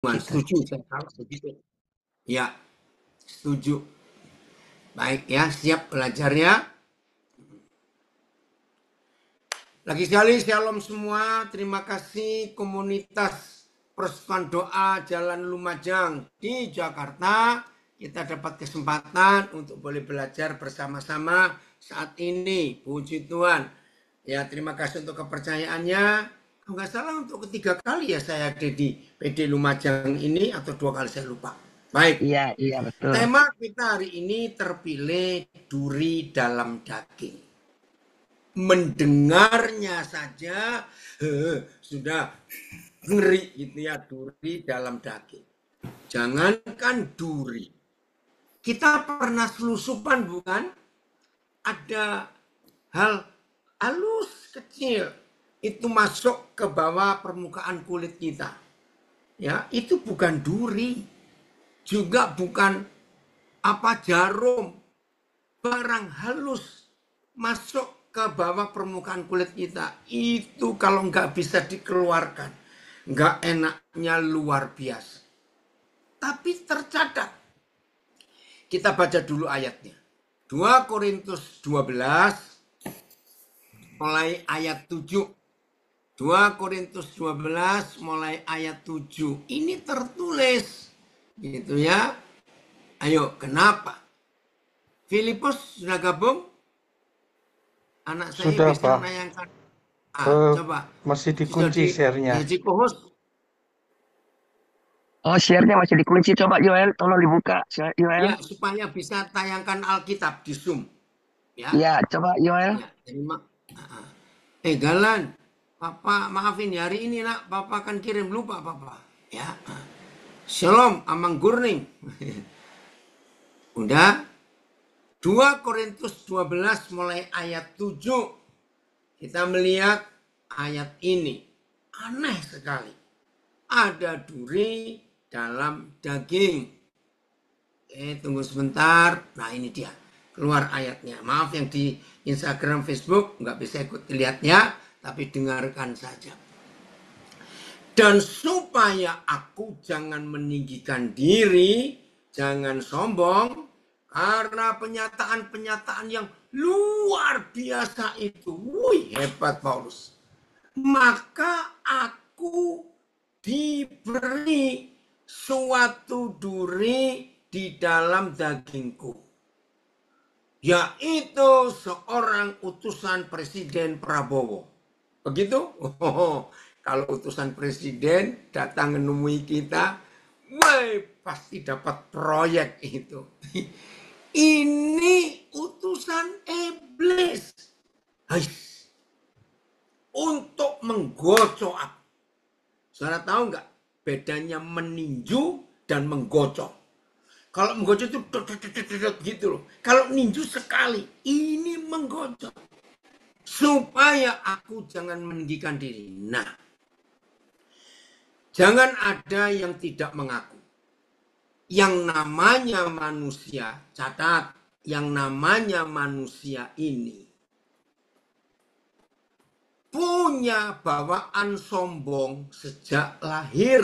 kita. Setuju saya kalau begitu. Ya, setuju. Baik ya, siap belajarnya. Lagi sekali shalom semua. Terima kasih komunitas Persekutuan Doa Jalan Lumajang di Jakarta. Kita dapat kesempatan untuk boleh belajar bersama-sama saat ini. Puji Tuhan. Ya, terima kasih untuk kepercayaannya. Kalau nggak salah untuk ketiga kali ya saya ada di PD Lumajang ini, atau 2 kali saya lupa. Baik. Iya, iya betul. Tema kita hari ini terpilih duri dalam daging. Mendengarnya saja sudah ngeri gitu ya, duri dalam daging. Jangankan duri, kita pernah selusupan bukan? Ada hal halus kecil itu masuk ke bawah permukaan kulit kita. Ya, itu bukan duri, juga bukan jarum, barang halus masuk ke bawah permukaan kulit kita. Itu kalau nggak bisa dikeluarkan, nggak enaknya luar biasa. Tapi tercatat, kita baca dulu ayatnya. 2 Korintus 12, mulai ayat 7. 2 Korintus 12, mulai ayat 7. Ini tertulis, gitu ya. Ayo, kenapa? Filipus sudah gabung? Anak saya Sudah, biasanya Pak. menayangkan. Coba. Masih Bisa dikunci share-nya. jadi co-host. Oh, share-nya masih dikunci. Coba Yoel, tolong dibuka. Yoel. Ya, supaya bisa tayangkan Alkitab di Zoom. Ya. Iya, coba Yoel. Ya, jadi Galan, Papa maafin ya, hari ini nak, Papa akan kirim, lupa Papa. Ya. Shalom, Amang Gurning. Udah. 2 Korintus 12 mulai ayat 7. Kita melihat ayat ini. Aneh sekali. Ada duri dalam daging. Tunggu sebentar. Nah, ini dia. Keluar ayatnya. Maaf yang di Instagram, Facebook nggak bisa ikut lihatnya, tapi dengarkan saja. Dan supaya aku jangan meninggikan diri, jangan sombong, karena penyataan-penyataan yang luar biasa itu. Wih, hebat Paulus. Maka aku diberi suatu duri di dalam dagingku, yaitu seorang utusan Presiden Prabowo. Begitu? Kalau utusan presiden datang menemui kita, wah, pasti dapat proyek itu. Ini utusan iblis. Hai. Untuk menggocok aku. Saudara tahu nggak bedanya meninju dan menggocok? Kalau menggocok itu gitu loh. Kalau ninju sekali, ini menggocok. Supaya aku jangan meninggikan diri. Nah, jangan ada yang tidak mengaku. Yang namanya manusia, catat, yang namanya manusia ini punya bawaan sombong sejak lahir.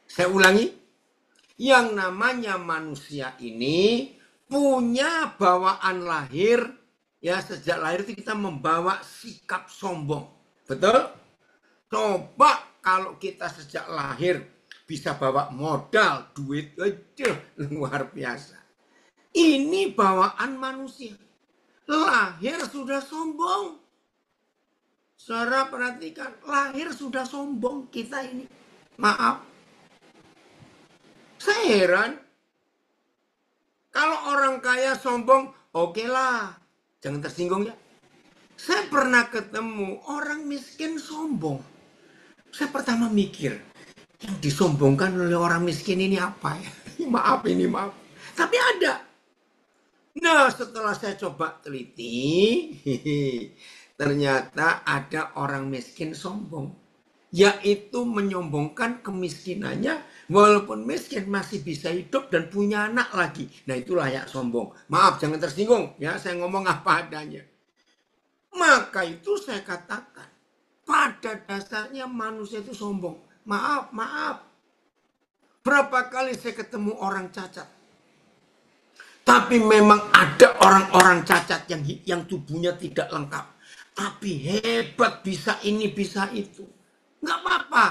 Saya ulangi, yang namanya manusia ini punya bawaan lahir, ya sejak lahir itu kita membawa sikap sombong. Betul? Coba kalau kita sejak lahir bisa bawa modal, duit aja luar biasa. Ini bawaan manusia. Lahir sudah sombong. Saudara perhatikan, lahir sudah sombong kita ini. Maaf. Saya heran. Kalau orang kaya sombong, oke lah. Jangan tersinggung ya. Saya pernah ketemu orang miskin sombong. Saya pertama mikir, yang disombongkan oleh orang miskin ini apa ya? Maaf. Tapi ada. Nah, setelah saya coba teliti, ternyata ada orang miskin sombong. Yaitu menyombongkan kemiskinannya, walaupun miskin masih bisa hidup dan punya anak lagi. Nah, itu layak sombong. Maaf, jangan tersinggung. Ya, saya ngomong apa adanya. Maka itu saya katakan, pada dasarnya manusia itu sombong. Maaf. Berapa kali saya ketemu orang cacat. Tapi memang ada orang-orang cacat yang tubuhnya tidak lengkap. Tapi hebat, bisa ini, bisa itu. Nggak apa-apa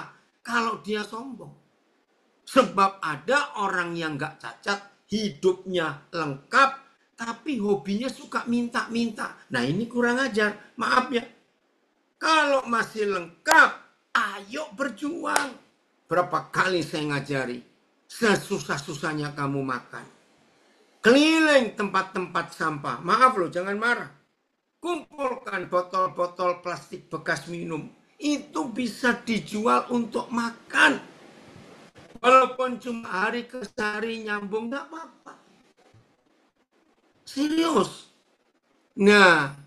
kalau dia sombong. Sebab ada orang yang nggak cacat, hidupnya lengkap, tapi hobinya suka minta-minta. Nah ini kurang ajar, maaf ya. Kalau masih lengkap, ayo berjuang. Berapa kali saya ngajari, sesusah-susahnya kamu makan. Keliling tempat-tempat sampah. Maaf loh, jangan marah. Kumpulkan botol-botol plastik bekas minum. Itu bisa dijual untuk makan. Walaupun cuma hari ke hari nyambung, gak apa-apa. Serius. Nah,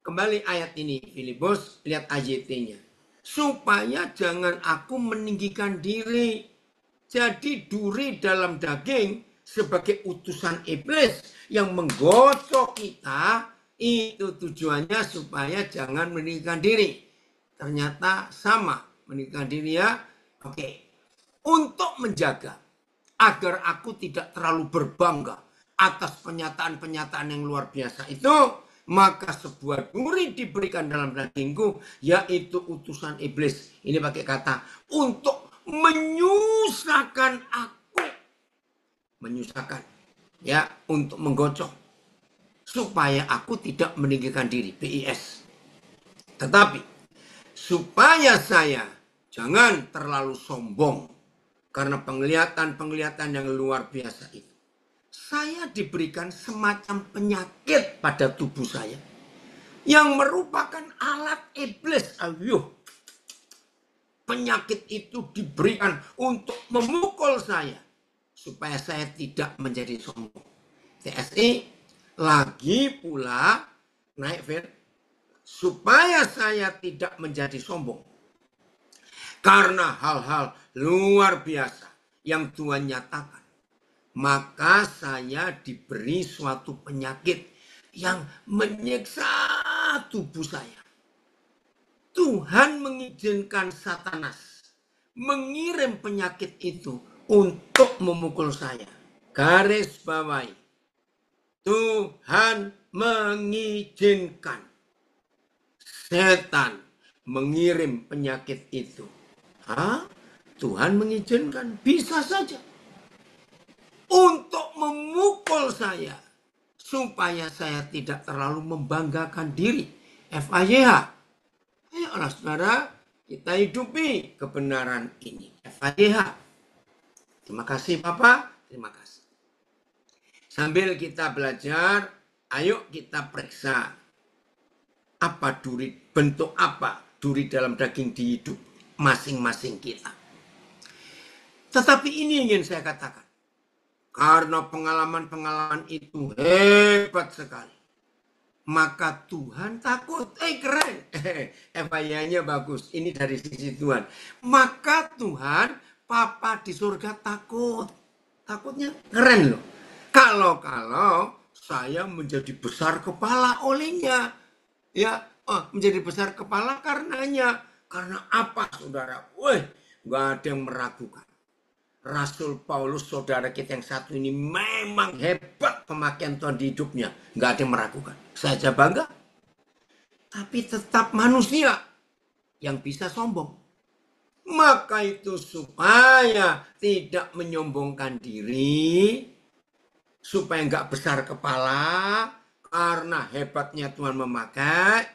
kembali ayat ini, Filipus, lihat AYT-nya. Supaya jangan aku meninggikan diri. Jadi duri dalam daging sebagai utusan iblis yang menggosok kita, itu tujuannya supaya jangan meninggikan diri. Ternyata sama, meninggikan diri ya. Oke. Untuk menjaga agar aku tidak terlalu berbangga atas pernyataan-pernyataan yang luar biasa itu, maka sebuah duri diberikan dalam dagingku, yaitu utusan iblis. Ini pakai kata untuk menyusahkan aku. Menyusahkan. Ya, untuk menggocok. Supaya aku tidak meninggikan diri. BIS. Tetapi, supaya saya jangan terlalu sombong. Karena penglihatan-penglihatan yang luar biasa itu. Saya diberikan semacam penyakit pada tubuh saya. Yang merupakan alat iblis. Ayuh. Penyakit itu diberikan untuk memukul saya. Supaya saya tidak menjadi sombong. TSI lagi pula naik Fir. Supaya saya tidak menjadi sombong. Karena hal-hal luar biasa yang Tuhan nyatakan. Maka saya diberi suatu penyakit yang menyiksa tubuh saya. Tuhan mengizinkan Satanas mengirim penyakit itu untuk memukul saya. Garis bawahi. Tuhan mengizinkan setan mengirim penyakit itu. Hah? Tuhan mengizinkan, bisa saja. Untuk memukul saya. Supaya saya tidak terlalu membanggakan diri. FAYH. Ayolah saudara, kita hidupi kebenaran ini. FAYH. Terima kasih Bapak, terima kasih. Sambil kita belajar, ayo kita periksa. Apa duri, bentuk apa duri dalam daging di hidup masing-masing kita. Tetapi ini ingin saya katakan. Karena pengalaman-pengalaman itu hebat sekali. Maka Tuhan takut. Keren. FIA-nya bagus. Ini dari sisi Tuhan. Maka Tuhan, Papa di surga takut. Takutnya keren loh. Kalau saya menjadi besar kepala olehnya. Ya, menjadi besar kepala karenanya. Karena apa saudara? Gak ada yang meragukan. Rasul Paulus, saudara kita yang satu ini memang hebat pemakaian Tuhan di hidupnya. Gak ada yang meragukan. Saya bangga. Tapi tetap manusia yang bisa sombong. Maka itu supaya tidak menyombongkan diri. Supaya gak besar kepala. Karena hebatnya Tuhan memakai.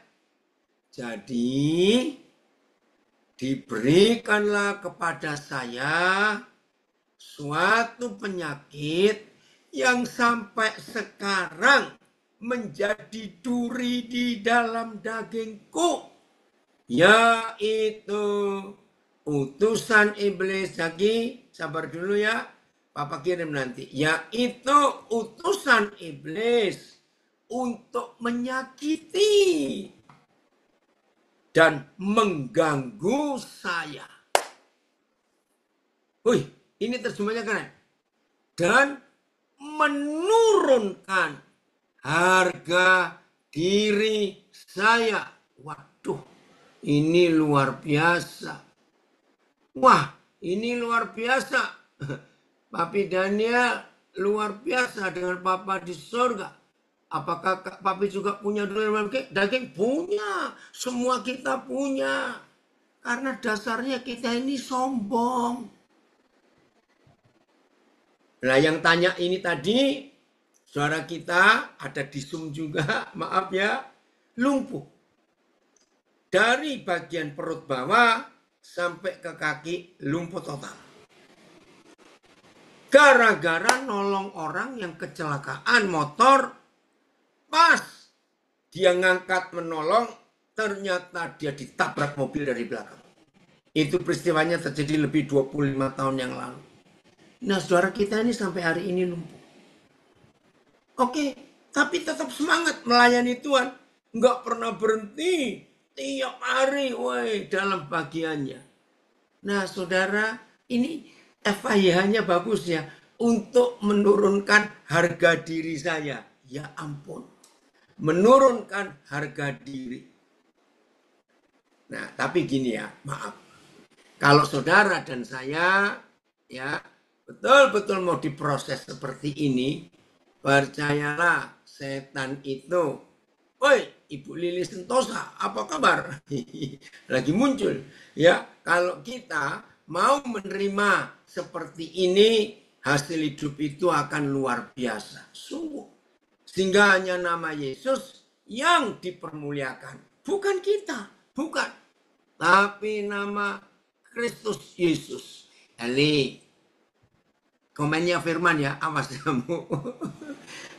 Jadi diberikanlah kepada saya suatu penyakit yang sampai sekarang menjadi duri di dalam dagingku. Yaitu utusan iblis. Lagi, sabar dulu ya. Papa kirim nanti. Yaitu utusan iblis untuk menyakiti dan mengganggu saya. Ini terjemahnya keren. Dan menurunkan harga diri saya. Waduh, ini luar biasa. Wah, ini luar biasa. Papi Daniel luar biasa dengan Papa di surga. Apakah Papi juga punya daging? Punya. Semua kita punya. Karena dasarnya kita ini sombong. Nah yang tanya ini tadi, saudara kita ada di Zoom juga, maaf ya, lumpuh. Dari bagian perut bawah sampai ke kaki lumpuh total. Gara-gara nolong orang yang kecelakaan motor, pas dia ngangkat menolong, ternyata dia ditabrak mobil dari belakang. Itu peristiwanya terjadi lebih 25 tahun yang lalu. Nah saudara kita ini sampai hari ini lumpuh. Oke, tapi tetap semangat melayani Tuhan. Nggak pernah berhenti. Tiap hari, dalam bagiannya. Nah saudara, ini FIH-nya bagus ya. Untuk menurunkan harga diri saya. Ya ampun. Menurunkan harga diri. Nah, tapi gini ya, maaf. Kalau saudara dan saya, ya, betul-betul mau diproses seperti ini, percayalah setan itu. Woi, Ibu Lili Sentosa, apa kabar? Lagi muncul. Ya, kalau kita mau menerima seperti ini, hasil hidup itu akan luar biasa. Sungguh. Sehingga hanya nama Yesus yang dipermuliakan. Bukan kita, bukan. Tapi nama Kristus Yesus. Eli, komennya Firman ya, awas kamu.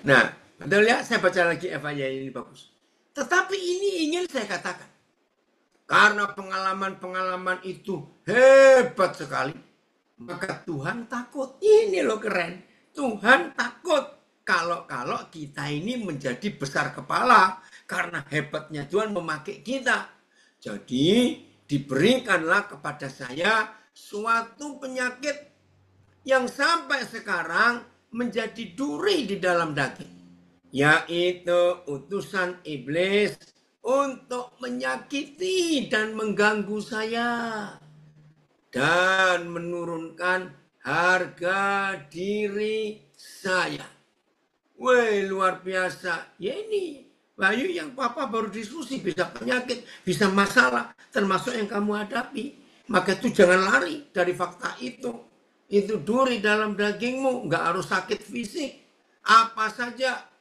Nah, betul ya, saya baca lagi Eva-nya ini bagus. Tetapi ini ingin saya katakan. Karena pengalaman-pengalaman itu hebat sekali. Maka Tuhan takut. Ini loh keren. Tuhan takut. Kalau kita ini menjadi besar kepala. Karena hebatnya Tuhan memakai kita. Jadi diberikanlah kepada saya suatu penyakit yang sampai sekarang menjadi duri di dalam daging. Yaitu utusan iblis untuk menyakiti dan mengganggu saya. Dan menurunkan harga diri saya. Wih, luar biasa. Ya ini, Bayu yang papa baru diskusi. Bisa penyakit, bisa masalah. Termasuk yang kamu hadapi. Maka itu jangan lari dari fakta itu. Itu duri dalam dagingmu. Nggak harus sakit fisik. Apa saja.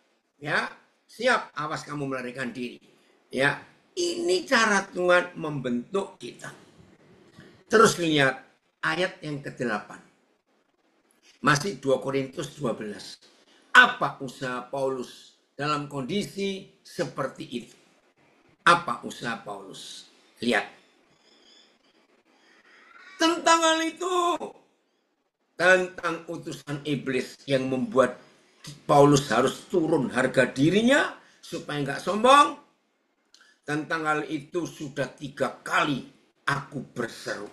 Ya, siap, awas kamu melarikan diri. Ya, ini cara Tuhan membentuk kita. Terus lihat ayat yang ke-8. Masih 2 Korintus 12. Apa usaha Paulus dalam kondisi seperti itu? Apa usaha Paulus? Lihat. Tentang hal itu. Tentang utusan iblis yang membuat Paulus harus turun harga dirinya supaya nggak sombong. Tentang hal itu sudah 3 kali aku berseru.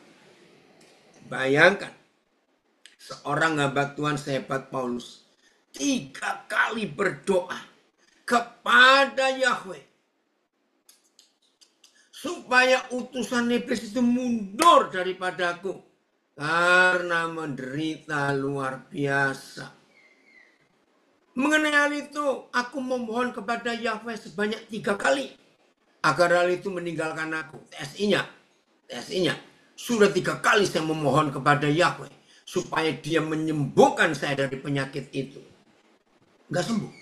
Bayangkan, seorang hamba Tuhan sehebat Paulus 3 kali berdoa kepada Yahweh supaya utusan iblis itu mundur daripadaku karena menderita luar biasa. Mengenai hal itu, aku memohon kepada Yahweh sebanyak 3 kali. Agar hal itu meninggalkan aku. TSI-nya. Sudah 3 kali saya memohon kepada Yahweh. Supaya dia menyembuhkan saya dari penyakit itu. Nggak sembuh.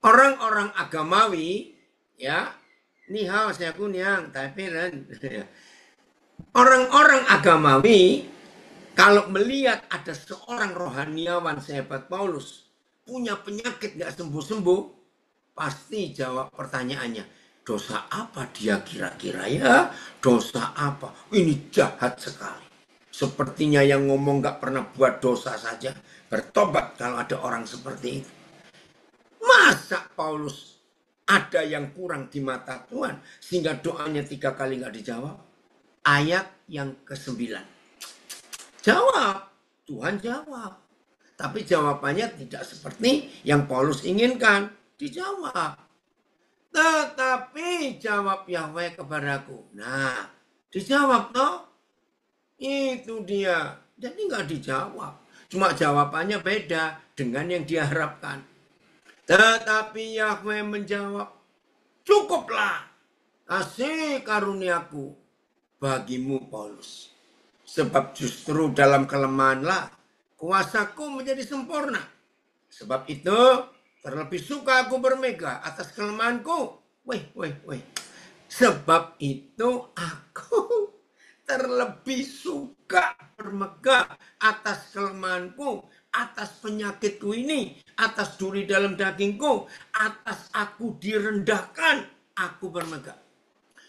Orang-orang agamawi, ya. Nihao saya kunyang, tapi orang-orang agamawi, kalau melihat ada seorang rohaniawan sehebat Paulus, punya penyakit gak sembuh-sembuh, pasti jawab pertanyaannya, dosa apa dia kira-kira ya? Dosa apa? Ini jahat sekali. Sepertinya yang ngomong gak pernah buat dosa saja, bertobat kalau ada orang seperti itu. Masa Paulus ada yang kurang di mata Tuhan, sehingga doanya 3 kali gak dijawab? Ayat yang ke-9. Jawab, Tuhan jawab. Tapi jawabannya tidak seperti yang Paulus inginkan. Dijawab. Tetapi jawab Yahweh kepadaku. Nah, dijawab toh. Itu dia. Jadi nggak dijawab. Cuma jawabannya beda dengan yang diharapkan. Tetapi Yahweh menjawab, cukuplah kasih karuniaku bagimu Paulus. Sebab justru dalam kelemahanlah kuasaku menjadi sempurna. Sebab itu terlebih suka aku bermegah atas kelemahanku. Weh. Sebab itu aku terlebih suka bermegah atas kelemahanku, atas penyakitku ini, atas duri dalam dagingku, atas aku direndahkan, aku bermegah.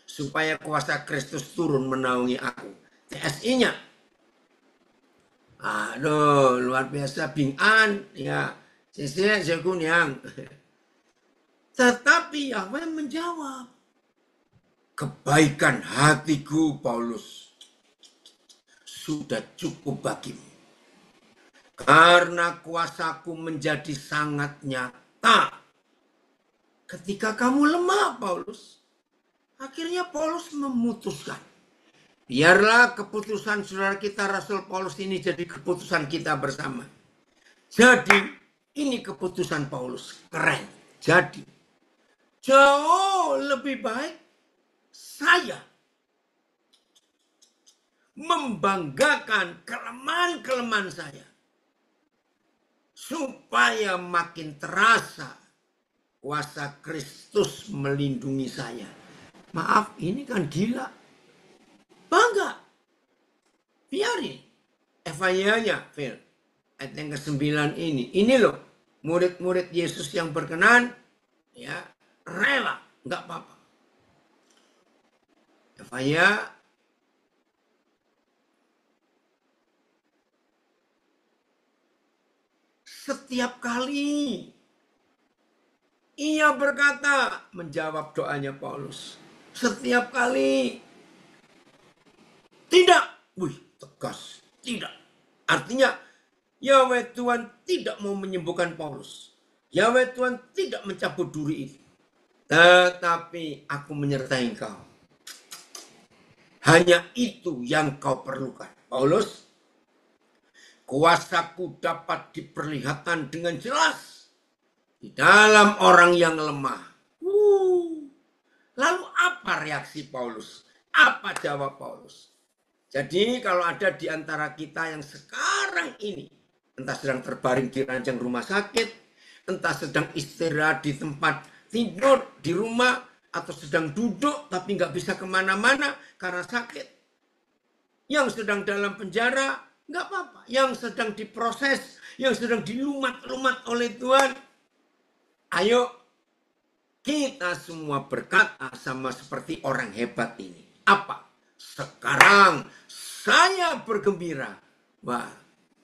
Supaya kuasa Kristus turun menaungi aku. TSI-nya. Aduh, luar biasa Bing An. Ya, saya Kunyang. Tetapi Yahweh menjawab, kebaikan hatiku Paulus sudah cukup bagimu. Karena kuasaku menjadi sangat nyata. Ketika kamu lemah Paulus. Akhirnya Paulus memutuskan. Biarlah keputusan saudara kita Rasul Paulus ini jadi keputusan kita bersama. Jadi ini keputusan Paulus. Keren. Jadi jauh lebih baik saya membanggakan kelemahan-kelemahan saya. Supaya makin terasa kuasa Kristus melindungi saya. Maaf, ini kan gila. Bangga. Biarin. FIA-nya, Phil. Ayat yang ke-9 ini. Ini loh. Murid-murid Yesus yang berkenan. Ya. Rela. Nggak apa-apa. FIA. Setiap kali ia berkata, menjawab doanya Paulus. Setiap kali. Tidak. Wih, tegas. Tidak. Artinya, Yahweh Tuhan tidak mau menyembuhkan Paulus. Yahweh Tuhan tidak mencabut duri itu. Tetapi aku menyertai engkau. Hanya itu yang kau perlukan. Paulus, kuasaku dapat diperlihatkan dengan jelas di dalam orang yang lemah. Lalu apa reaksi Paulus? Apa jawab Paulus? Jadi kalau ada di antara kita yang sekarang ini, entah sedang terbaring di ranjang rumah sakit, entah sedang istirahat di tempat tidur di rumah, atau sedang duduk tapi nggak bisa kemana-mana karena sakit. Yang sedang dalam penjara, nggak apa-apa. Yang sedang diproses, yang sedang dilumat-lumat oleh Tuhan. Ayo, kita semua berkata sama seperti orang hebat ini. Apa? Sekarang saya bergembira. Wah,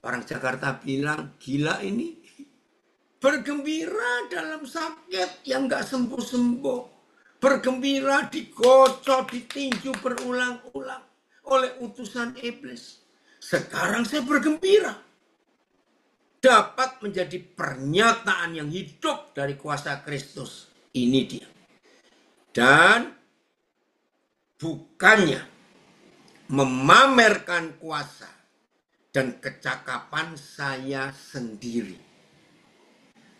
orang Jakarta bilang, gila ini. Bergembira dalam sakit yang gak sembuh-sembuh. Bergembira digocok, ditinju berulang-ulang oleh utusan iblis. Sekarang saya bergembira. Dapat menjadi pernyataan yang hidup dari kuasa Kristus. Ini dia. Dan bukannya memamerkan kuasa dan kecakapan saya sendiri.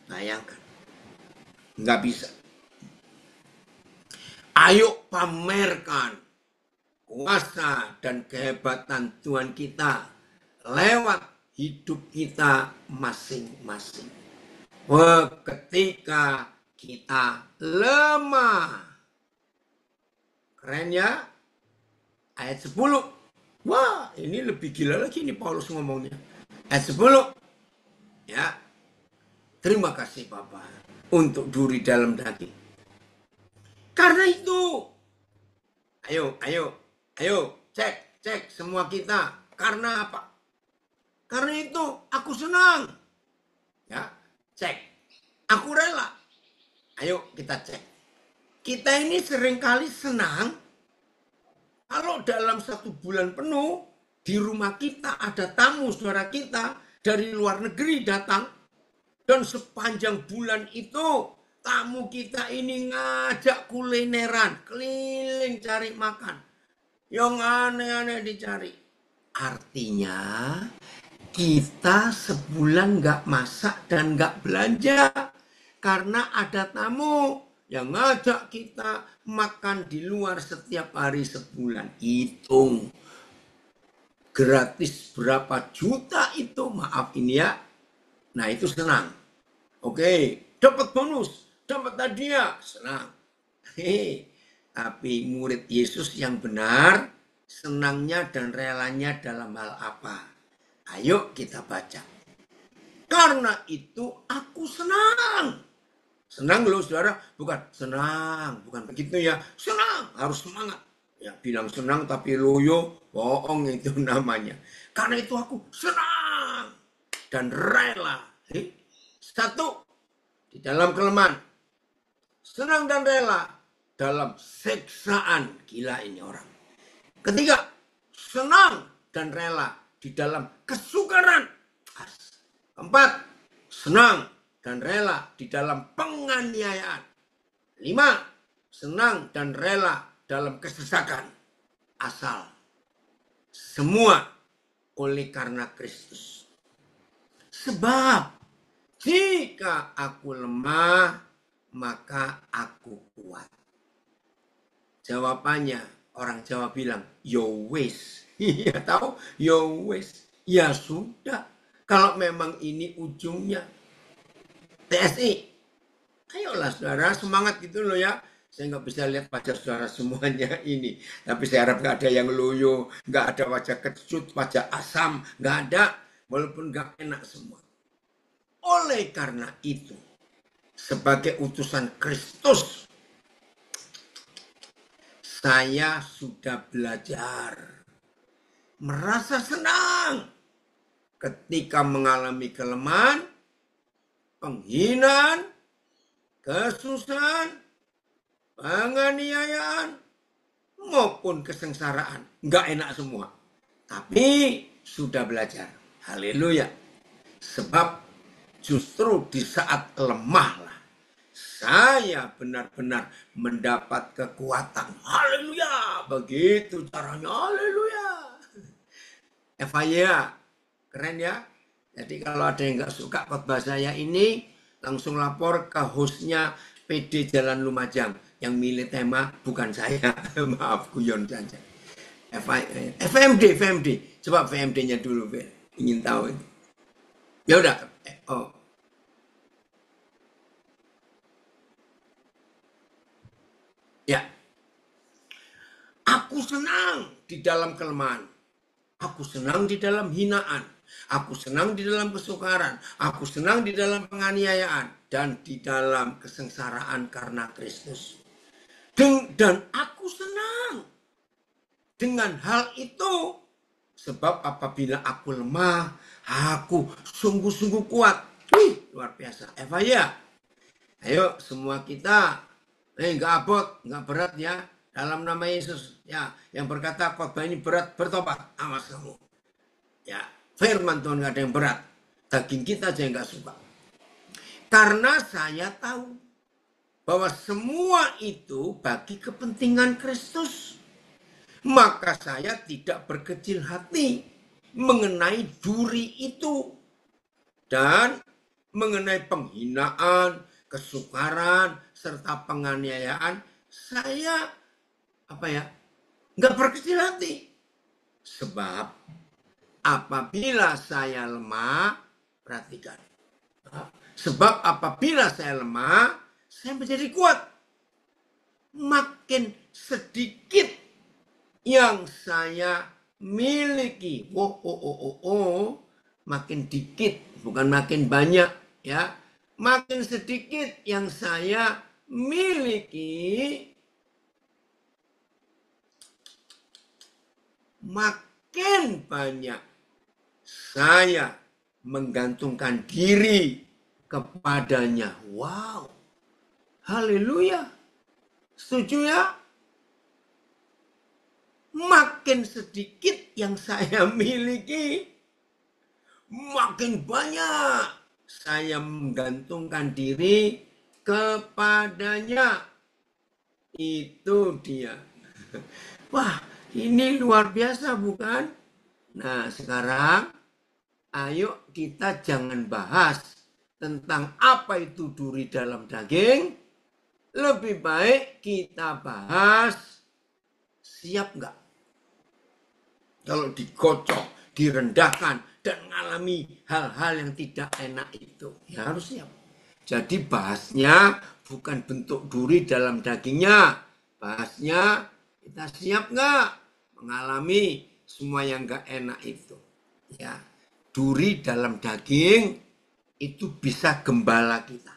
Bayangkan. Nggak bisa. Ayo pamerkan kuasa dan kehebatan Tuhan kita lewat hidup kita masing-masing. Ketika kita lemah. Keren ya? Ayat 10. Wah, ini lebih gila lagi nih Paulus ngomongnya. Ayat 10. Ya. Terima kasih Bapa untuk duri dalam daging. Karena itu. Ayo, cek semua kita. Karena apa? Karena itu aku senang. Ya, cek. Aku rela. Ayo kita cek. Kita ini seringkali senang kalau dalam 1 bulan penuh di rumah kita ada tamu saudara kita dari luar negeri datang. Dan sepanjang bulan itu tamu kita ini ngajak kulineran, keliling cari makan. Yang aneh-aneh dicari. Artinya kita sebulan nggak masak dan nggak belanja. Karena ada tamu yang ngajak kita makan di luar setiap hari sebulan. Hitung. Gratis berapa juta itu, maaf ini ya. Nah itu senang. Oke, dapat bonus, dapat hadiah, senang. Tapi murid Yesus yang benar, senangnya dan relanya dalam hal apa? Ayo kita baca. Karena itu aku senang. Senang loh saudara, bukan senang, bukan begitu ya. Senang, harus semangat. Ya bilang senang tapi loyo, bohong itu namanya. Karena itu aku senang dan rela. Satu, di dalam kelemahan. Senang dan rela dalam seksaan. Gila ini orang. Ketiga, senang dan rela di dalam kesukaran. Keempat, senang dan rela di dalam penganiayaan. 5, senang dan rela dalam kesesakan. Asal semua oleh karena Kristus. Sebab jika aku lemah, maka aku kuat. Jawabannya orang Jawa bilang, yo wis. Iya tahu, yo wis. Ya sudah. Kalau memang ini ujungnya. TSI. Ayolah saudara, semangat gitu loh ya. Saya nggak bisa lihat wajah saudara semuanya ini. Tapi saya harap nggak ada yang loyo, nggak ada wajah kecut, wajah asam, nggak ada. Walaupun nggak enak semua. Oleh karena itu, sebagai utusan Kristus, saya sudah belajar merasa senang ketika mengalami kelemahan, penghinaan, kesusahan, penganiayaan, maupun kesengsaraan. Nggak enak semua. Tapi sudah belajar. Haleluya. Sebab justru di saat lemahlah saya benar-benar mendapat kekuatan. Haleluya. Begitu caranya. Haleluya. FIA. Keren ya. Jadi kalau ada yang nggak suka khotbah saya ini, langsung lapor ke hostnya PD Jalan Lumajang. Yang milih tema bukan saya. Maaf, guyon saja. FMD. Coba FMD-nya dulu, ingin tahu. Ya udah. Oh. Ya. Aku senang di dalam kelemahan. Aku senang di dalam hinaan. Aku senang di dalam kesukaran. Aku senang di dalam penganiayaan. Dan di dalam kesengsaraan karena Kristus. Dan aku senang dengan hal itu. Sebab apabila aku lemah, aku sungguh-sungguh kuat. Luar biasa. Eva ya. Ayo semua kita. Nggak abot, nggak berat ya. Dalam nama Yesus. Ya, yang berkata khotbah ini berat, bertobat. Awas kamu. Ya, firman Tuhan nggak ada yang berat. Daging kita aja yang nggak suka. Karena saya tahu bahwa semua itu bagi kepentingan Kristus. Maka saya tidak berkecil hati mengenai duri itu. Dan mengenai penghinaan, kesukaran, serta penganiayaan, saya nggak berkecil hati. Sebab apabila saya lemah, perhatikan. Sebab apabila saya lemah, saya menjadi kuat. Makin sedikit yang saya miliki. Makin dikit, bukan makin banyak ya. Makin sedikit yang saya miliki, makin banyak saya menggantungkan diri kepadanya. Wow. Haleluya. Setuju ya? Makin sedikit yang saya miliki, makin banyak saya menggantungkan diri kepadanya. Itu dia. Wah, ini luar biasa bukan? Nah, sekarang ayo kita jangan bahas tentang apa itu duri dalam daging. Lebih baik kita bahas siap nggak kalau dikocok, direndahkan, dan mengalami hal-hal yang tidak enak itu. Ya harus siap. Jadi bahasnya bukan bentuk duri dalam dagingnya. Bahasnya kita siap nggak mengalami semua yang nggak enak itu. Ya, duri dalam daging itu bisa gembala kita.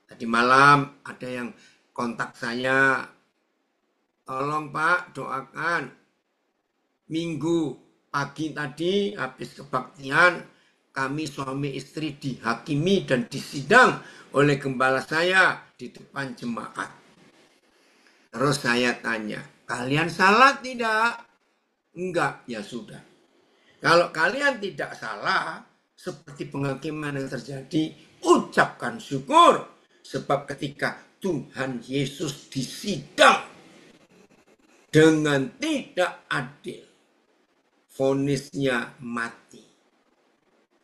Tadi malam ada yang kontak saya, tolong Pak doakan. Minggu pagi tadi habis kebaktian, kami suami istri dihakimi dan disidang oleh gembala saya di depan jemaat. Terus saya tanya, kalian salah tidak? Enggak, ya sudah. Kalau kalian tidak salah, seperti penghakiman yang terjadi, ucapkan syukur. Sebab ketika Tuhan Yesus disidang dengan tidak adil, vonisnya mati.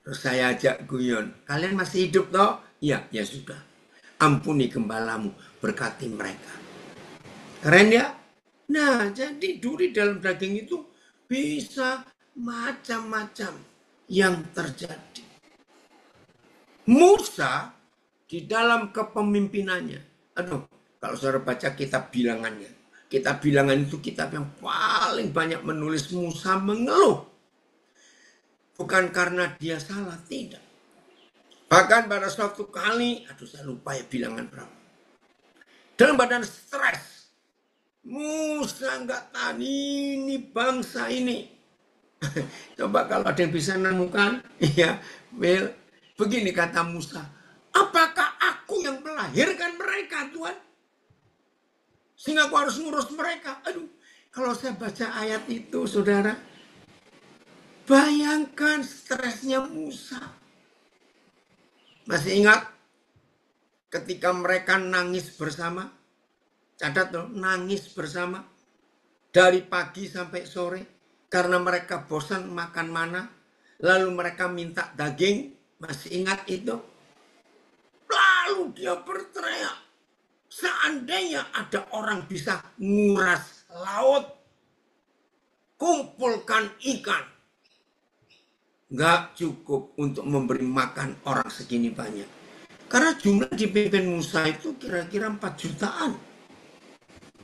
Terus saya ajak guyon, kalian masih hidup toh? Ya, ya sudah. Ampuni gembalamu, berkati mereka. Keren ya? Nah, jadi duri dalam daging itu bisa macam-macam yang terjadi. Musa di dalam kepemimpinannya, aduh, kalau saudara baca kitab bilangannya, kitab bilangan itu kitab yang paling banyak menulis Musa mengeluh. Bukan karena dia salah, tidak. Bahkan pada suatu kali, aduh saya lupa ya bilangan berapa. Dalam badan stres. Musa nggak tahan ini bangsa ini. Coba kalau ada yang bisa menemukan, ya, Will, begini kata Musa, apakah aku yang melahirkan mereka, Tuhan? Sehingga aku harus ngurus mereka. Aduh, kalau saya baca ayat itu, saudara, bayangkan stresnya Musa. Masih ingat ketika mereka nangis bersama? Catat loh, nangis bersama dari pagi sampai sore karena mereka bosan makan mana. Lalu mereka minta daging, masih ingat itu? Lalu dia berteriak, seandainya ada orang bisa nguras laut, kumpulkan ikan. Nggak cukup untuk memberi makan orang segini banyak. Karena jumlah dipimpin Musa itu kira-kira 4 jutaan.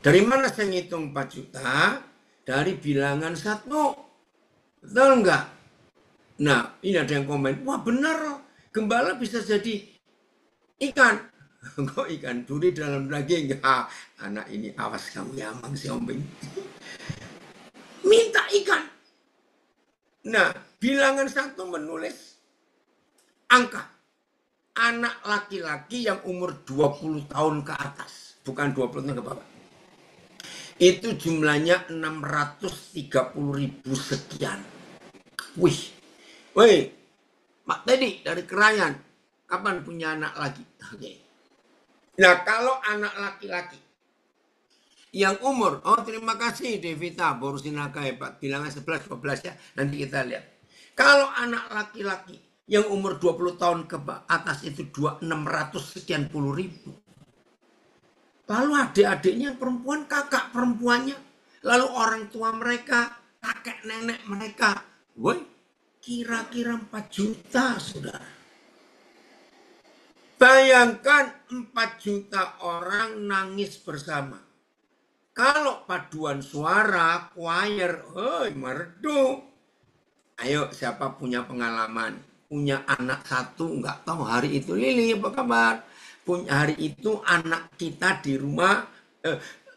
Dari mana saya ngitung 4 juta? Dari bilangan 1. Betul nggak? Nah, ini ada yang komen, wah benar, gembala bisa jadi ikan. Kok ikan duri dalam daging? Ah, anak ini awas kamu ya, Mang Siombing. Minta ikan. Nah, bilangan 1 menulis angka anak laki-laki yang umur 20 tahun ke atas. Bukan 20 tahun ke bawah. Itu jumlahnya 630.000 sekian. Wih, Pak Teddy dari Kerayan, kapan punya anak lagi? Oke. Nah, kalau anak laki-laki yang umur, oh terima kasih Devita, Borusinaga hebat, bilangan 11-12 ya, nanti kita lihat. Kalau anak laki-laki yang umur 20 tahun ke atas itu 600 sekian puluh ribu. Lalu adik-adiknya perempuan, kakak perempuannya. Lalu orang tua mereka, kakek nenek mereka. Woi, kira-kira 4 juta, saudara. Bayangkan 4 juta orang nangis bersama. Kalau paduan suara, choir, merdu. Ayo, siapa punya pengalaman? Punya anak 1, nggak tahu hari itu. Lili, apa kabar? Punya hari itu anak kita di rumah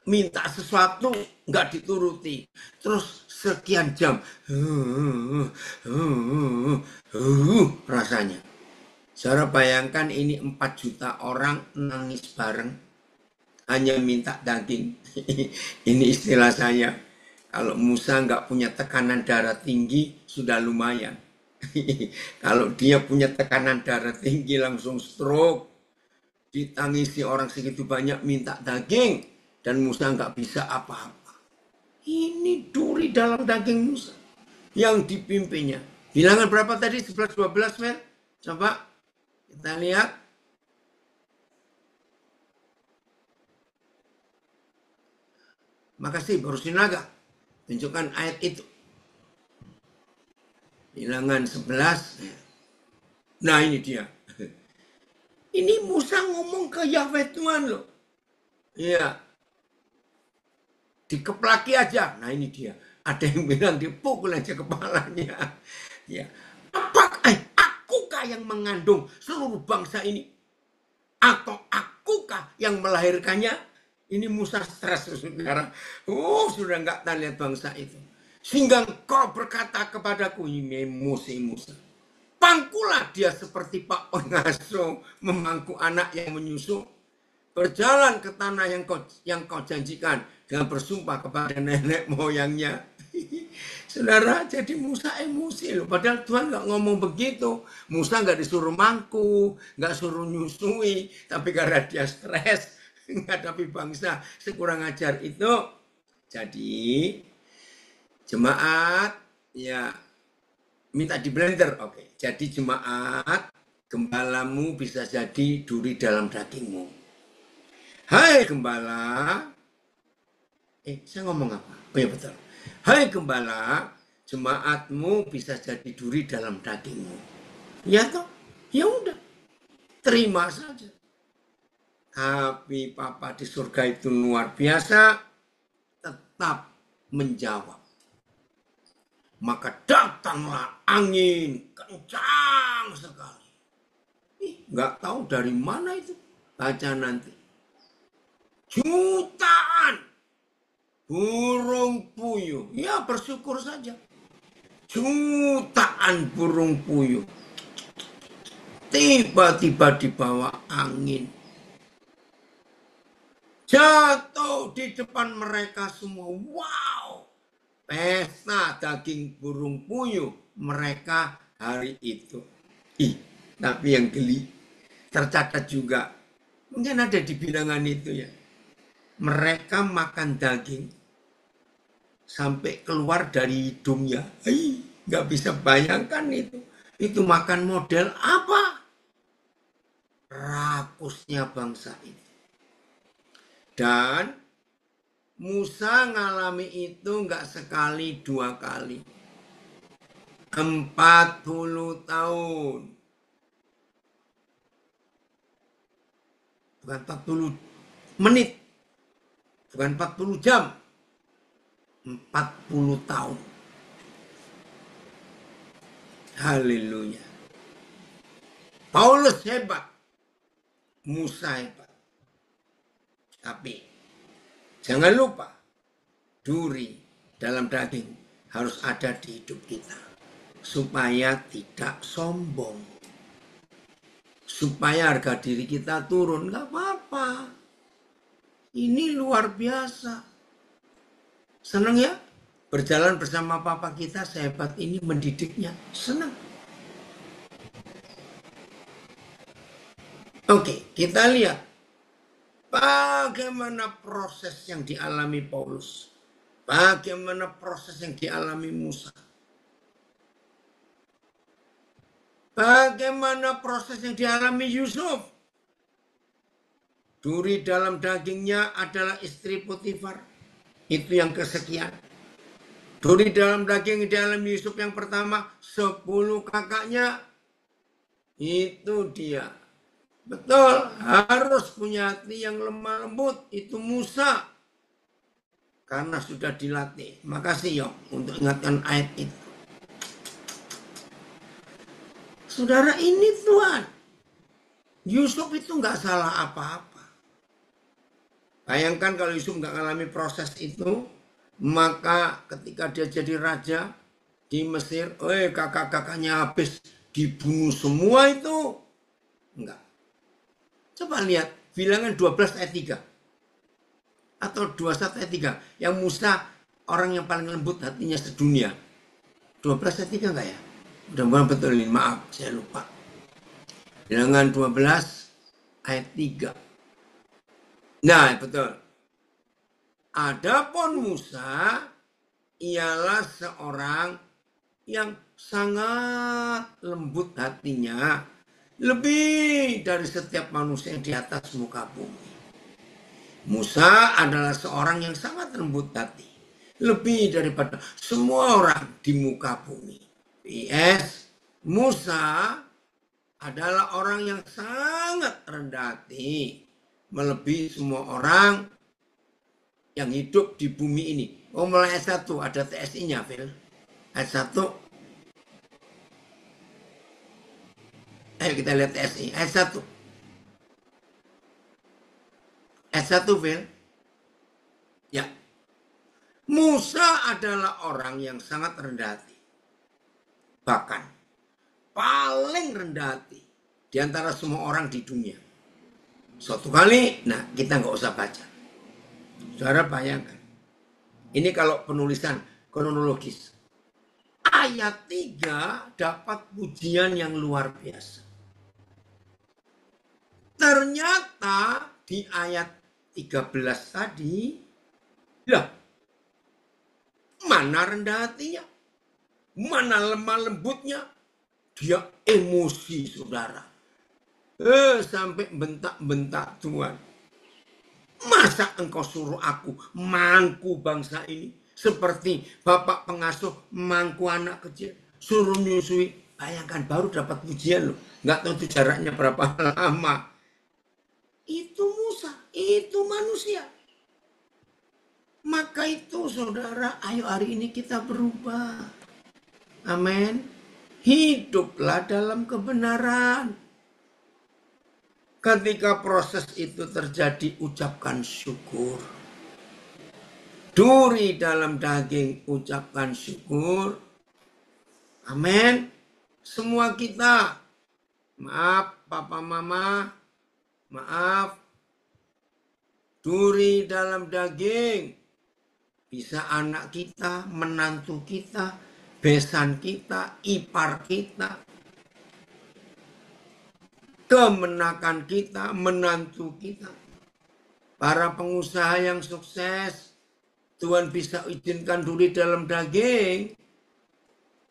minta sesuatu nggak dituruti, terus sekian jam rasanya. Saudara bayangkan ini 4 juta orang nangis bareng hanya minta daging. Ini istilah saya, kalau Musa nggak punya tekanan darah tinggi sudah lumayan. Kalau dia punya tekanan darah tinggi langsung stroke. Ditangisi orang segitu banyak minta daging dan Musa nggak bisa apa-apa. Ini duri dalam daging Musa. yang dipimpinnya. Bilangan berapa tadi? 11-12, Fer? Coba kita lihat. Makasih, Baru Sinaga. Tunjukkan ayat itu. Bilangan 11. Nah, ini dia. Ini Musa ngomong ke Yahweh Tuhan loh. Iya. Dikeplaki aja. Nah, ini dia. Ada yang bilang dipukul aja kepalanya. Ya. Akukah yang mengandung seluruh bangsa ini? Atau akukah yang melahirkannya? Ini Musa stres, saudara. Sudah nggak tahu lihat bangsa itu. Sehingga engkau berkata kepadaku, ini Musa. Pangkulah dia seperti pak pengasuh memangku anak yang menyusu. Berjalan ke tanah yang kau janjikan dengan bersumpah kepada nenek moyangnya. Saudara, jadi Musa emosi loh. Padahal Tuhan nggak ngomong begitu. Musa nggak disuruh mangku, nggak suruh nyusui. Tapi karena dia stres menghadapi bangsa sekurang ajar itu. Jadi jemaat ya minta di blender. Oke. Jadi jemaat, gembalamu bisa jadi duri dalam dagingmu. Hai gembala. Saya ngomong apa? Oh ya betul. Hai gembala, jemaatmu bisa jadi duri dalam dagingmu. Ya toh? Ya udah. Terima saja. Tapi Papa di surga itu luar biasa. Tetap menjawab. Maka datanglah angin kencang sekali. Nggak tahu dari mana itu. Baca nanti. Jutaan burung puyuh. Ya bersyukur saja. Jutaan burung puyuh. Tiba-tiba dibawa angin. Jatuh di depan mereka semua. Wow. Pesta daging burung puyuh mereka hari itu. Tapi yang geli. Tercatat juga. Mungkin ada di bilangan itu ya. Mereka makan daging sampai keluar dari hidungnya. Nggak bisa bayangkan itu. Itu makan model apa? Rakusnya bangsa itu. Dan Musa ngalami itu nggak sekali, 2 kali. 40 tahun. Bukan 40 menit. Bukan 40 jam. 40 tahun. Haleluya. Paulus hebat. Musa hebat. Tapi jangan lupa, duri dalam daging harus ada di hidup kita. Supaya tidak sombong. Supaya harga diri kita turun. Gak apa-apa. Ini luar biasa. Senang ya? Berjalan bersama Papa kita sehebat ini mendidiknya. Senang. Oke, kita lihat. Bagaimana proses yang dialami Paulus. Bagaimana proses yang dialami Musa. Bagaimana proses yang dialami Yusuf. Duri dalam dagingnya adalah istri Potifar. Itu yang kesekian. Duri dalam daging dialami Yusuf yang pertama. 10 kakaknya. Itu dia. Betul, harus punya hati yang lemah lembut. Itu Musa. Karena sudah dilatih. Makasih Yok untuk ingatkan ayat itu. Saudara, ini Tuhan. Yusuf itu nggak salah apa-apa. Bayangkan kalau Yusuf nggak mengalami proses itu. Maka ketika dia jadi raja di Mesir. Kakak-kakaknya habis dibunuh semua itu. Enggak. Coba lihat bilangan 12 ayat 3. Atau 21 ayat 3. Yang Musa orang yang paling lembut hatinya sedunia. 12 ayat 3 enggak ya? Mudah-mudahan betul ini. Maaf, saya lupa. Bilangan 12 ayat 3. Nah, betul. Adapun Musa ialah seorang yang sangat lembut hatinya, lebih dari setiap manusia yang di atas muka bumi. Musa adalah seorang yang sangat lembut hati, lebih daripada semua orang di muka bumi. PS, Musa adalah orang yang sangat rendah hati, melebihi semua orang yang hidup di bumi ini. Oh, mulai ayat 1 ada TSI-nya, Phil. Ayat 1. Ayo kita lihat TSI. Ayat 1. Ayat 1, Phil. Ya. Musa adalah orang yang sangat rendah hati. Bahkan paling rendah hati di antara semua orang di dunia. Suatu kali, nah kita nggak usah baca. Saudara bayangkan. Ini kalau penulisan kronologis. Ayat 3 dapat pujian yang luar biasa. Ternyata di ayat 13 tadi, lah, mana rendah hatinya? Mana lemah lembutnya? Dia emosi, saudara. Sampai bentak-bentak Tuhan. Masa engkau suruh aku mangku bangsa ini? Seperti bapak pengasuh mangku anak kecil. Suruh nyusui. Bayangkan baru dapat pujian loh. Nggak tahu itu jaraknya berapa lama. Itu Musa. Itu manusia. Maka itu saudara, ayo hari ini kita berubah. Amin. Hiduplah dalam kebenaran. Ketika proses itu terjadi, ucapkan syukur. Duri dalam daging, ucapkan syukur. Amin. Semua kita, maaf papa mama, maaf. Duri dalam daging, bisa anak kita, menantu kita, besan kita, ipar kita, kemenakan kita, menantu kita. Para pengusaha yang sukses, Tuhan bisa izinkan duri dalam daging.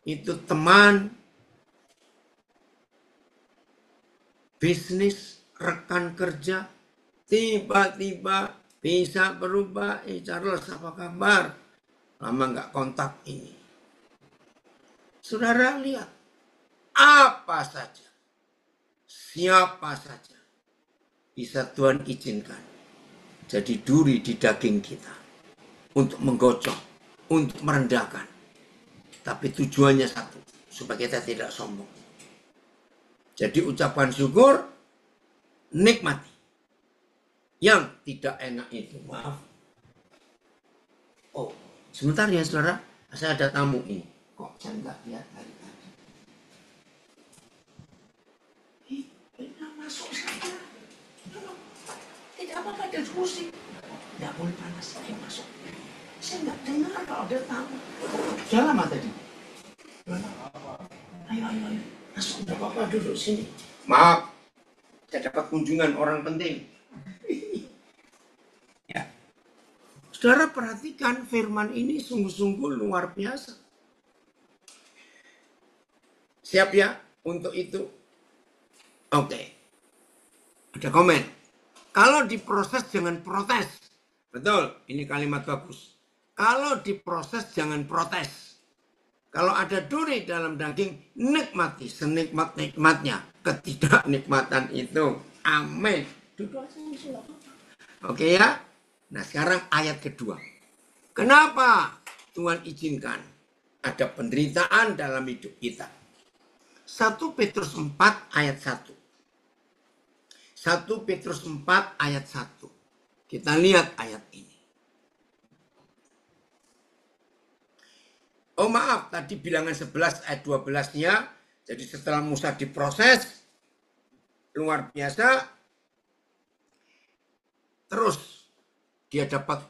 Itu teman, bisnis, rekan kerja, tiba-tiba bisa berubah. Charles, apa kabar? Lama nggak kontak ini. Saudara lihat, apa saja, siapa saja bisa Tuhan izinkan jadi duri di daging kita untuk menggocok, untuk merendahkan. Tapi tujuannya satu, supaya kita tidak sombong. Jadi ucapan syukur, nikmati. Yang tidak enak itu, maaf. Oh, sebentar ya saudara, saya ada tamu ini. Kok saya nggak lihat dari tadi? Masuk saja. Tidak apa-apa diskusi. Nggak boleh panas, ayo masuk. Saya nggak dengar kalau ada tamu. Sudah lama tadi? Ayo. Masuk, nggak apa-apa, duduk sini. Maaf, saya dapat kunjungan orang penting. Ya. Saudara perhatikan firman ini sungguh-sungguh luar biasa. Siap ya untuk itu? Oke. Ada komen. Kalau diproses jangan protes. Betul, ini kalimat bagus. Kalau diproses jangan protes. Kalau ada duri dalam daging, nikmati senikmat-nikmatnya. Ketidaknikmatan itu. Amin. Oke ya. Nah sekarang ayat kedua. Kenapa Tuhan izinkan ada penderitaan dalam hidup kita? 1 Petrus 4 ayat 1. 1 Petrus 4 ayat 1. Kita lihat ayat ini. Oh maaf, tadi bilangan 11 ayat 12-nya. Jadi setelah Musa diproses, luar biasa. Terus dia dapat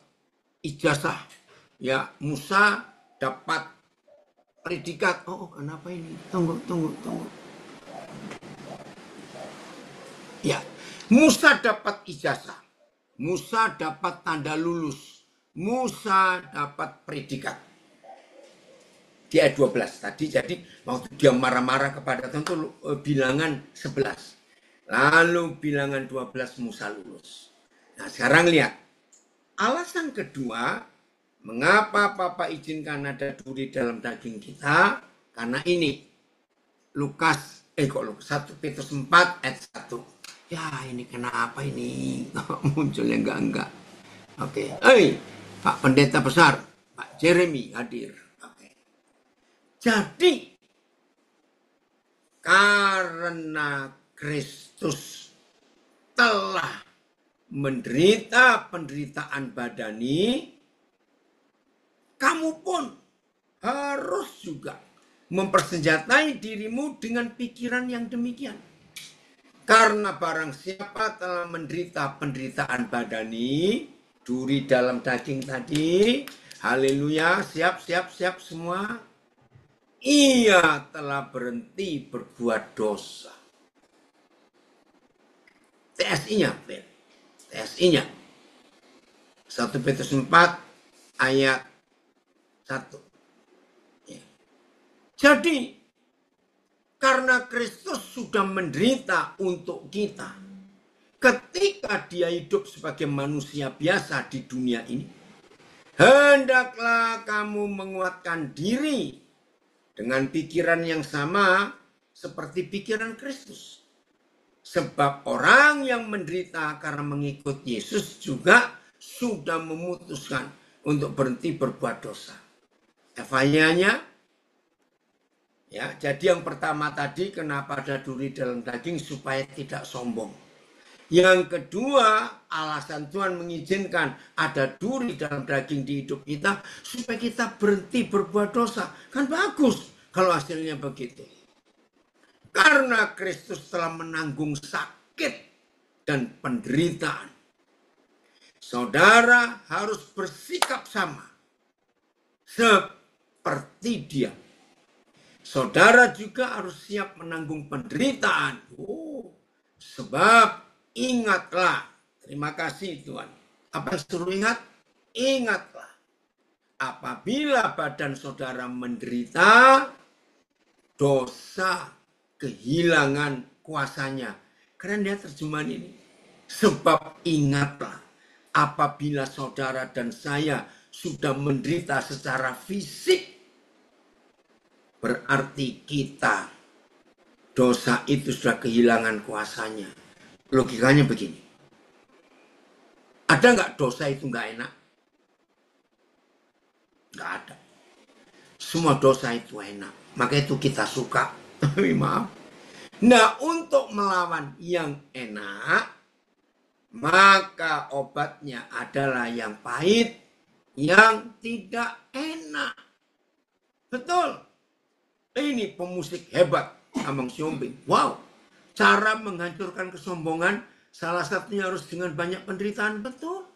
ijazah. Ya, Musa dapat predikat. Oh kenapa ini? Tunggu. Ya, Musa dapat ijazah. Musa dapat tanda lulus. Musa dapat predikat. Di ayat 12 tadi, jadi waktu dia marah-marah kepada Tuhan itu bilangan 11. Lalu bilangan 12 Musa lulus. Nah sekarang lihat. Alasan kedua, mengapa Papa izinkan ada duri dalam daging kita? Karena ini. Lukas 1 Petrus 4 ayat 1. Ya ini kenapa ini? Munculnya enggak. Oke. Pak Pendeta Besar, Pak Jeremy hadir. Oke. Jadi, karena Kristus telah menderita penderitaan badani, kamu pun harus juga mempersenjatai dirimu dengan pikiran yang demikian. Karena barang siapa telah menderita penderitaan badani, duri dalam daging tadi, haleluya, siap semua, ia telah berhenti berbuat dosa. TSI-nya, TSI-nya 1 Petrus 4 ayat 1. Jadi, karena Kristus sudah menderita untuk kita, ketika dia hidup sebagai manusia biasa di dunia ini, hendaklah kamu menguatkan diri dengan pikiran yang sama seperti pikiran Kristus. Sebab orang yang menderita karena mengikut Yesus juga sudah memutuskan untuk berhenti berbuat dosa. Efayanya, ya, jadi yang pertama tadi, kenapa ada duri dalam daging? Supaya tidak sombong. Yang kedua, alasan Tuhan mengizinkan ada duri dalam daging di hidup kita supaya kita berhenti berbuat dosa. Kan bagus kalau hasilnya begitu. Karena Kristus telah menanggung sakit dan penderitaan. Saudara harus bersikap sama seperti dia. Saudara juga harus siap menanggung penderitaan. Sebab ingatlah, terima kasih Tuhan. Apa yang suruh ingat? Ingatlah. Apabila badan saudara menderita, dosa kehilangan kuasanya. Keren ya terjemahan ini. Sebab ingatlah, apabila saudara dan saya sudah menderita secara fisik, berarti kita, dosa itu sudah kehilangan kuasanya. Logikanya begini. Ada nggak dosa itu nggak enak? Nggak ada. Semua dosa itu enak. Maka itu kita suka. Maaf. Nah, untuk melawan yang enak, maka obatnya adalah yang pahit, yang tidak enak. Betul. Ini pemusik hebat, Amang Siombing. Wow, cara menghancurkan kesombongan salah satunya harus dengan banyak penderitaan. Betul.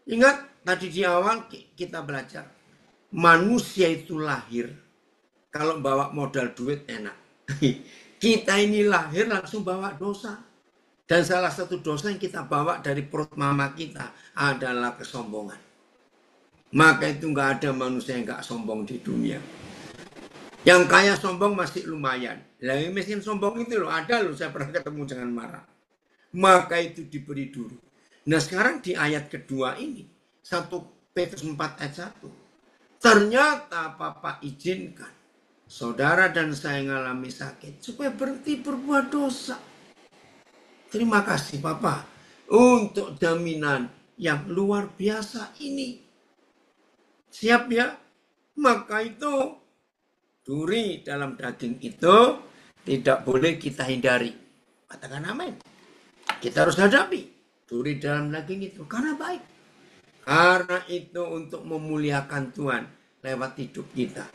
Ingat tadi di awal kita belajar, manusia itu lahir kalau bawa modal duit enak. Kita ini lahir langsung bawa dosa. Dan salah satu dosa yang kita bawa dari perut mama kita adalah kesombongan. Maka itu nggak ada manusia yang nggak sombong di dunia. Yang kaya sombong masih lumayan. Yang miskin sombong itu loh, ada loh, saya pernah ketemu jangan marah. Maka itu diberi dulu. Nah sekarang di ayat kedua ini, 1 Petrus 4 ayat 1. Ternyata Papa izinkan saudara dan saya mengalami sakit supaya berhenti berbuat dosa. Terima kasih Papa untuk jaminan yang luar biasa ini. Siap ya? Maka itu duri dalam daging itu tidak boleh kita hindari. Katakan amin. Kita harus hadapi duri dalam daging itu karena baik. Karena itu untuk memuliakan Tuhan lewat hidup kita.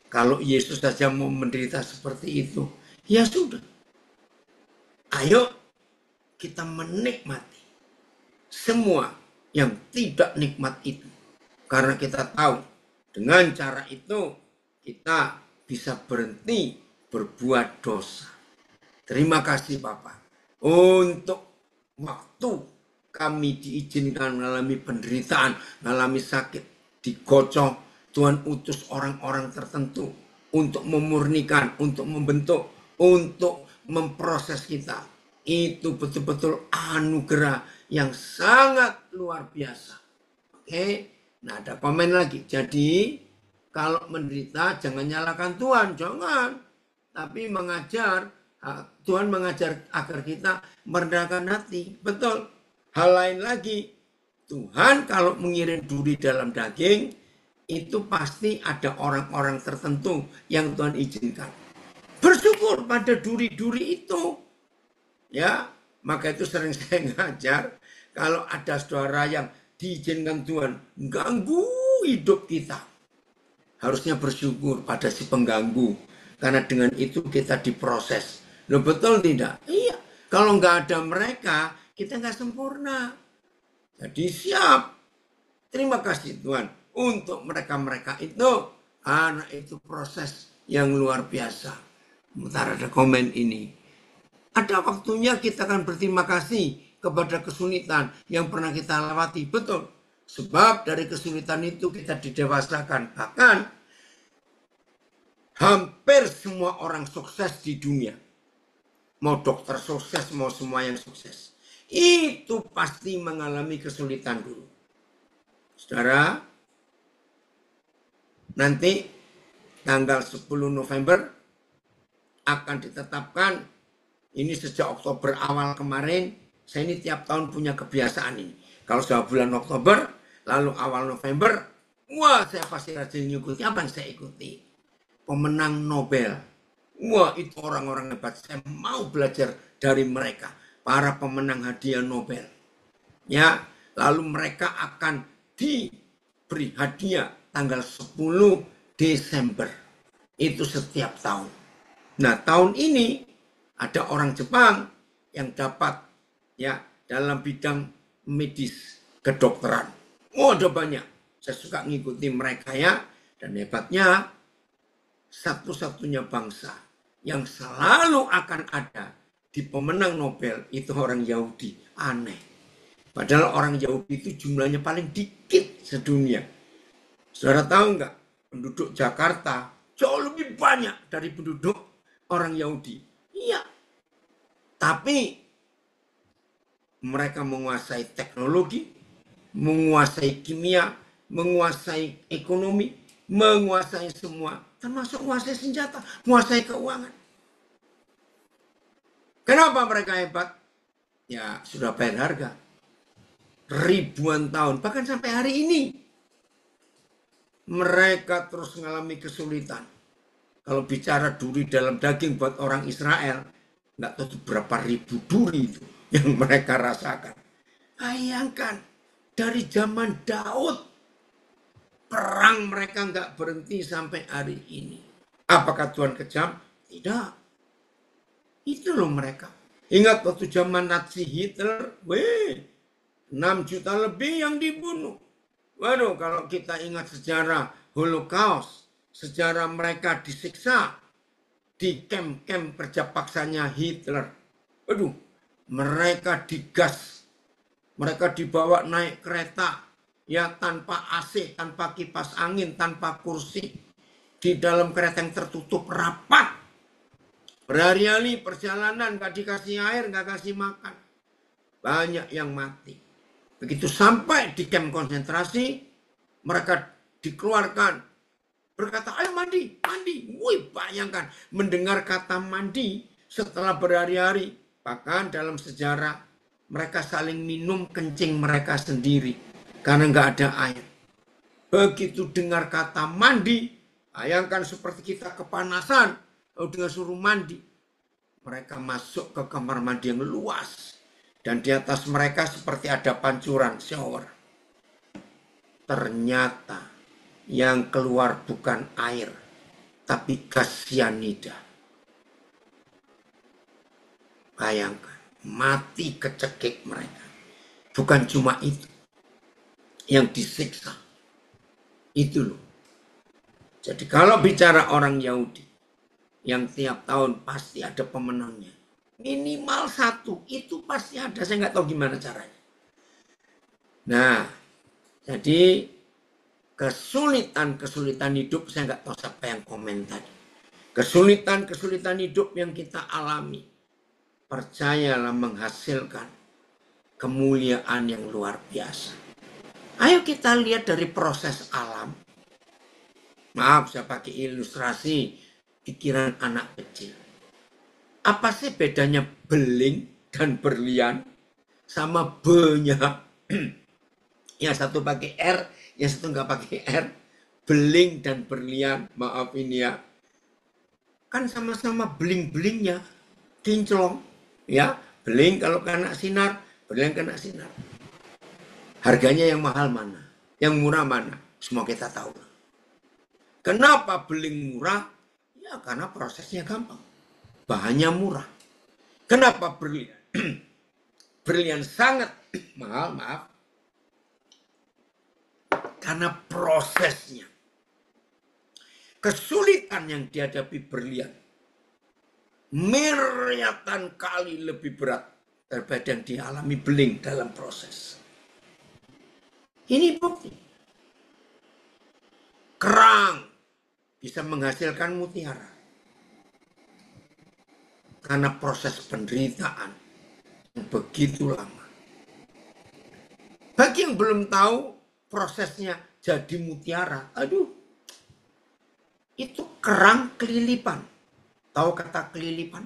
Kalau Yesus saja mau menderita seperti itu, ya sudah. Ayo kita menikmati semua yang tidak nikmat itu. Karena kita tahu dengan cara itu kita bisa berhenti berbuat dosa. Terima kasih Bapak untuk waktu kami diizinkan mengalami penderitaan, mengalami sakit, digocok, Tuhan utus orang-orang tertentu untuk memurnikan, untuk membentuk, untuk memproses kita. Itu betul-betul anugerah yang sangat luar biasa. Oke, nah ada komen lagi. Jadi kalau menderita jangan nyalakan Tuhan, jangan. Tapi Tuhan mengajar agar kita merendahkan hati. Betul. Hal lain lagi, Tuhan kalau mengirim duri dalam daging, itu pasti ada orang-orang tertentu yang Tuhan izinkan. Bersyukur pada duri-duri itu. Ya, maka itu sering saya ngajar, kalau ada saudara yang diizinkan Tuhan ganggu hidup kita, harusnya bersyukur pada si pengganggu, karena dengan itu kita diproses. Loh, betul tidak? Iya, kalau nggak ada mereka, kita nggak sempurna. Jadi siap. Terima kasih Tuhan untuk mereka-mereka itu, karena itu proses yang luar biasa. Sebentar ada komen ini. Ada waktunya kita akan berterima kasih kepada kesulitan yang pernah kita lewati. Betul. Sebab dari kesulitan itu kita didewasakan. Bahkan hampir semua orang sukses di dunia, mau dokter sukses, mau semua yang sukses, itu pasti mengalami kesulitan dulu. Saudara, nanti tanggal 10 November akan ditetapkan. Ini sejak Oktober awal kemarin, saya ini tiap tahun punya kebiasaan ini. Kalau sudah bulan Oktober, lalu awal November, wah saya pasti rajin mengikuti. Apa yang saya ikuti? Pemenang Nobel. Wah itu orang-orang hebat. Saya mau belajar dari mereka. Para pemenang hadiah Nobel. Ya, lalu mereka akan diberi hadiah tanggal 10 Desember. Itu setiap tahun. Nah tahun ini ada orang Jepang yang dapat ya dalam bidang medis kedokteran. Oh, ada banyak. Saya suka ngikuti mereka ya. Dan hebatnya satu-satunya bangsa yang selalu akan ada di pemenang Nobel itu orang Yahudi. Aneh. Padahal orang Yahudi itu jumlahnya paling dikit sedunia. Saudara tahu nggak? Penduduk Jakarta jauh lebih banyak dari penduduk orang Yahudi. Iya, tapi mereka menguasai teknologi, menguasai kimia, menguasai ekonomi, menguasai semua, termasuk menguasai senjata, menguasai keuangan. Kenapa mereka hebat? Ya sudah bayar harga. Ribuan tahun, bahkan sampai hari ini mereka terus mengalami kesulitan. Kalau bicara duri dalam daging buat orang Israel, nggak tahu berapa ribu duri itu yang mereka rasakan. Bayangkan, dari zaman Daud, perang mereka nggak berhenti sampai hari ini. Apakah Tuhan kejam? Tidak. Itu loh mereka. Ingat waktu zaman Nazi Hitler, 6 juta lebih yang dibunuh. Waduh, kalau kita ingat sejarah Holocaust, sejarah mereka disiksa di kem-kem kerja paksanya Hitler. Aduh, mereka digas. Mereka dibawa naik kereta. Ya tanpa AC, tanpa kipas angin, tanpa kursi. Di dalam kereta yang tertutup rapat. Berhari-hari perjalanan, gak dikasih air, gak kasih makan. Banyak yang mati. Begitu sampai di kem konsentrasi, mereka dikeluarkan. Berkata, ayo mandi, mandi. Wih, bayangkan mendengar kata mandi setelah berhari-hari. Bahkan dalam sejarah mereka saling minum kencing mereka sendiri karena nggak ada air. Begitu dengar kata mandi, bayangkan seperti kita kepanasan, lalu dengan suruh mandi. Mereka masuk ke kamar mandi yang luas dan di atas mereka seperti ada pancuran shower. Ternyata yang keluar bukan air, tapi gas cyanida. Bayangkan, mati kecekik mereka. Bukan cuma itu yang disiksa. Itu loh. Jadi kalau bicara orang Yahudi, yang tiap tahun pasti ada pemenangnya. Minimal satu, itu pasti ada. Saya nggak tahu gimana caranya. Nah, jadi kesulitan-kesulitan hidup, saya nggak tahu siapa yang komen tadi. Kesulitan-kesulitan hidup yang kita alami, percayalah menghasilkan kemuliaan yang luar biasa. Ayo kita lihat dari proses alam. Maaf, saya pakai ilustrasi pikiran anak kecil. Apa sih bedanya beling dan berlian sama B-nya? Yang satu pakai R, yang satu nggak pakai R. Beling dan berlian, maaf ini ya. Kan sama-sama beling-belingnya, kinclong. Ya, beling kalau kena sinar, berlian kena sinar. Harganya yang mahal mana? Yang murah mana? Semua kita tahu. Kenapa beling murah? Ya karena prosesnya gampang. Bahannya murah. Kenapa berlian? Berlian sangat mahal, maaf. Karena prosesnya. Kesulitan yang dihadapi berlian miliaran kali lebih berat daripada yang dialami beling dalam proses. Ini bukti. Kerang bisa menghasilkan mutiara karena proses penderitaan yang begitu lama. Bagi yang belum tahu prosesnya jadi mutiara, aduh, itu kerang kelilipan. Tahu kata kelilipan?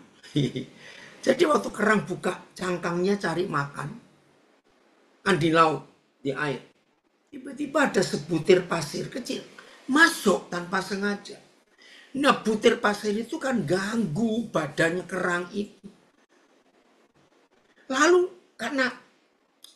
Jadi waktu kerang buka cangkangnya cari makan, kan di laut, di air, tiba-tiba ada sebutir pasir kecil masuk tanpa sengaja. Nah, butir pasir itu kan ganggu badannya kerang itu. Lalu karena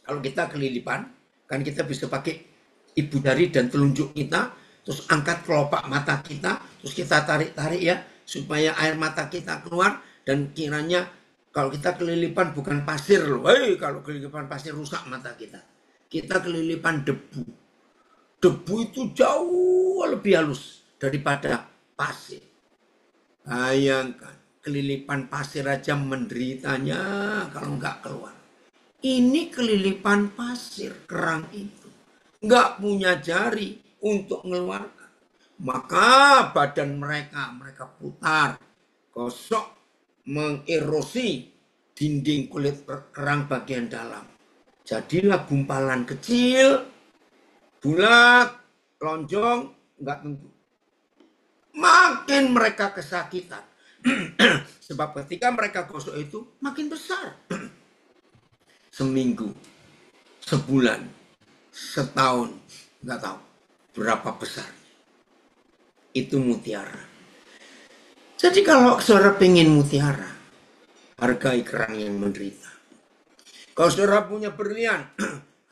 kalau kita kelilipan, kan kita bisa pakai ibu jari dan telunjuk kita, terus angkat kelopak mata kita, terus kita tarik-tarik ya, supaya air mata kita keluar, dan kiranya kalau kita kelilipan bukan pasir loh. Kalau kelilipan pasir rusak mata kita. Kita kelilipan debu. Debu itu jauh lebih halus daripada pasir. Bayangkan, kelilipan pasir aja menderitanya kalau nggak keluar. Ini kelilipan pasir, kerang itu. Nggak punya jari untuk mengeluarkan. Maka badan mereka putar, gosok, mengerosi dinding kulit kerang bagian dalam. Jadilah gumpalan kecil, bulat, lonjong, nggak tentu. Makin mereka kesakitan. Sebab ketika mereka gosok itu makin besar. Seminggu, sebulan, setahun, nggak tahu berapa besar. Itu mutiara. Jadi kalau saudara pengen mutiara, hargai kerang yang menderita. Kalau saudara punya berlian,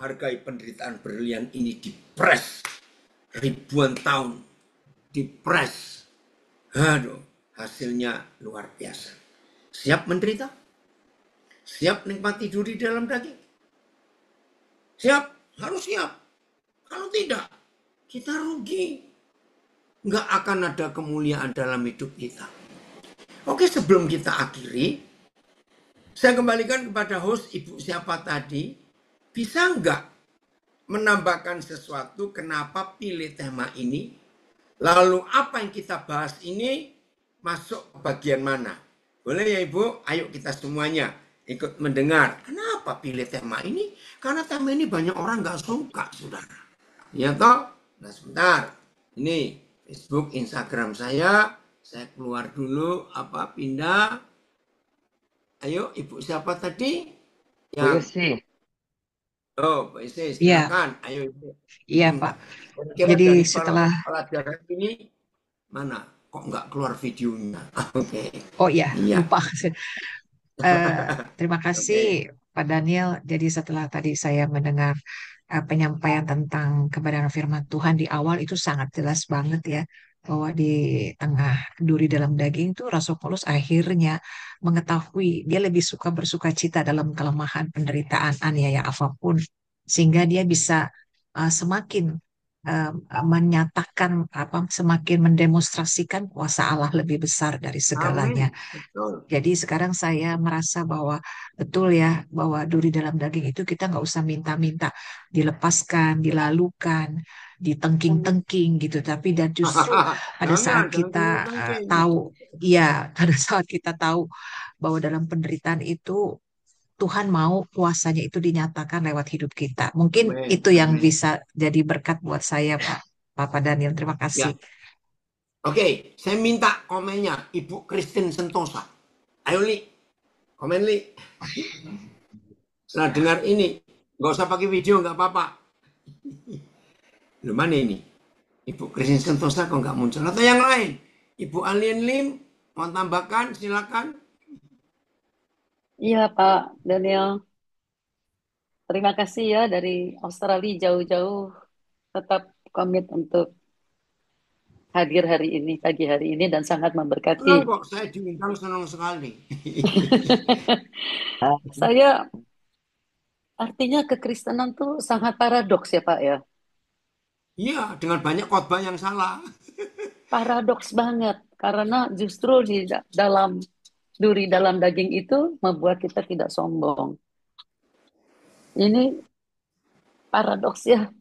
hargai penderitaan berlian ini dipres ribuan tahun. Dipres. Aduh, hasilnya luar biasa. Siap menderita? Siap nikmati duri dalam daging? Siap? Harus siap. Kalau tidak, kita rugi. Nggak akan ada kemuliaan dalam hidup kita. Oke, sebelum kita akhiri, saya kembalikan kepada host Ibu siapa tadi. Bisa nggak menambahkan sesuatu kenapa pilih tema ini? Lalu apa yang kita bahas ini masuk ke bagian mana? Boleh ya Ibu? Ayo kita semuanya ikut mendengar. Kenapa pilih tema ini? Karena tema ini banyak orang nggak suka, saudara. Ya toh? Nah sebentar. Ini Facebook, Instagram saya. Saya keluar dulu, pindah. Ayo, Ibu siapa tadi? Boleh Yang sih. Oh, Pak Isi, Iya, silakan. Ayo, Ibu. iya Pak. Kira-kira Jadi dari setelah, pelajaran ini mana? Kok nggak keluar videonya? Oke. oh iya, Iya. lupa. Terima kasih Oke. Pak Daniel. Jadi setelah tadi saya mendengar penyampaian tentang kebenaran firman Tuhan di awal itu sangat jelas banget ya. Bahwa di tengah duri dalam daging itu Rasul Paulus akhirnya mengetahui dia lebih suka bersuka cita dalam kelemahan penderitaan aniaya apapun. Sehingga dia bisa semakin menyatakan semakin mendemonstrasikan kuasa Allah lebih besar dari segalanya. Amin. Betul. Jadi sekarang saya merasa bahwa betul ya, bahwa duri dalam daging itu kita nggak usah minta-minta dilepaskan, dilalukan. ditengking-tengking gitu, tapi dan justru pada saat Jangan kita tengking-tengking. tahu, ya, pada saat kita tahu bahwa dalam penderitaan itu Tuhan mau kuasanya itu dinyatakan lewat hidup kita. Mungkin Amin, itu yang amin. bisa jadi berkat buat saya, Pak. Papa Daniel, terima kasih. Ya, oke. Saya minta komennya Ibu Christine Sentosa. Ayo Li, komen Li. Nah, dengar ini. Nggak usah pakai video, nggak apa-apa. Lu mana ini? Ibu Christine Sentosa kok nggak muncul? Atau yang lain? Ibu Alien Lim, mau tambahkan? Silakan. Iya, Pak Daniel. Terima kasih ya dari Australia jauh-jauh tetap komit untuk hadir hari ini, pagi hari ini dan sangat memberkati. Senang kok, saya diundang senang sekali. Saya artinya kekristenan tuh sangat paradoks ya, Pak ya. Iya, dengan banyak khotbah yang salah. Paradoks banget karena justru di dalam duri dalam daging itu membuat kita tidak sombong. Ini paradoks ya.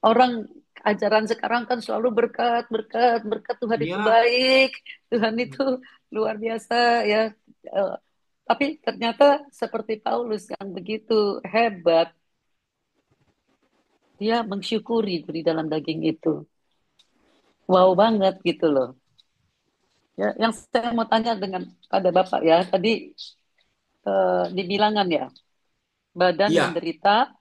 Orang ajaran sekarang kan selalu berkat, berkat, berkat Tuhan itu Iya, baik, Tuhan itu luar biasa ya. Eh, Tapi ternyata seperti Paulus yang begitu hebat, dia mensyukuri di dalam daging itu. Wow banget gitu loh. Ya, yang saya mau tanya dengan pada Bapak ya, tadi di bilangan ya, badan iya. menderita,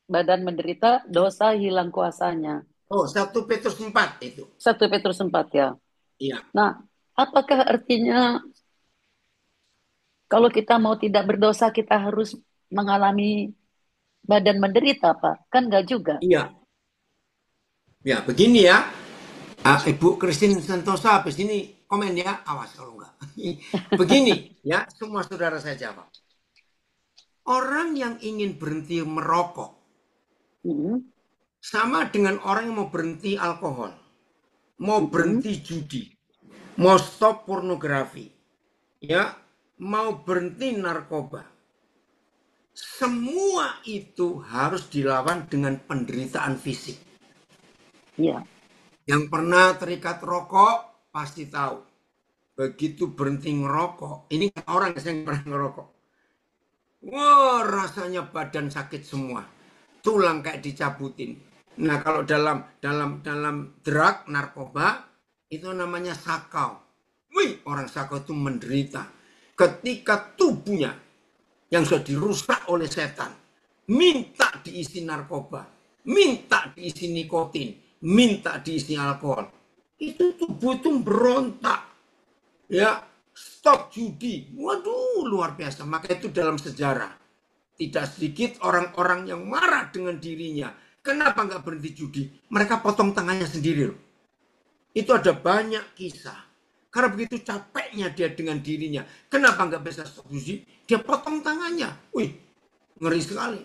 badan menderita, dosa hilang kuasanya. Oh, 1 Petrus 4 itu. 1 Petrus 4 ya. Iya, Nah, apakah artinya kalau kita mau tidak berdosa, kita harus mengalami badan menderita, Pak? Kan nggak juga. iya. Ya, begini ya. Ibu Christine Sentosa habis ini komen ya. Awas kalau enggak. Begini ya, semua saudara saya jawab. Orang yang ingin berhenti merokok Mm-mm, sama dengan orang yang mau berhenti alkohol, mau mm-mm. berhenti judi, mau stop pornografi, ya, mau berhenti narkoba. Semua itu harus dilawan dengan penderitaan fisik. Iya, Yang pernah terikat rokok pasti tahu. Begitu berhenti ngerokok, ini kan orang yang pernah ngerokok. Wah, rasanya badan sakit semua. Tulang kayak dicabutin. Nah, kalau dalam drug narkoba itu namanya sakau. Wih, orang sakau itu menderita ketika tubuhnya yang sudah dirusak oleh setan minta diisi narkoba, minta diisi nikotin, minta diisi alkohol. Itu tubuh itu berontak. Ya, stop judi. Waduh, luar biasa. Maka itu dalam sejarah tidak sedikit orang-orang yang marah dengan dirinya. Kenapa nggak berhenti judi? Mereka potong tangannya sendiri loh. Itu ada banyak kisah. Karena begitu capeknya dia dengan dirinya. Kenapa nggak bisa stop judi? Dia potong tangannya. Wih, ngeri sekali.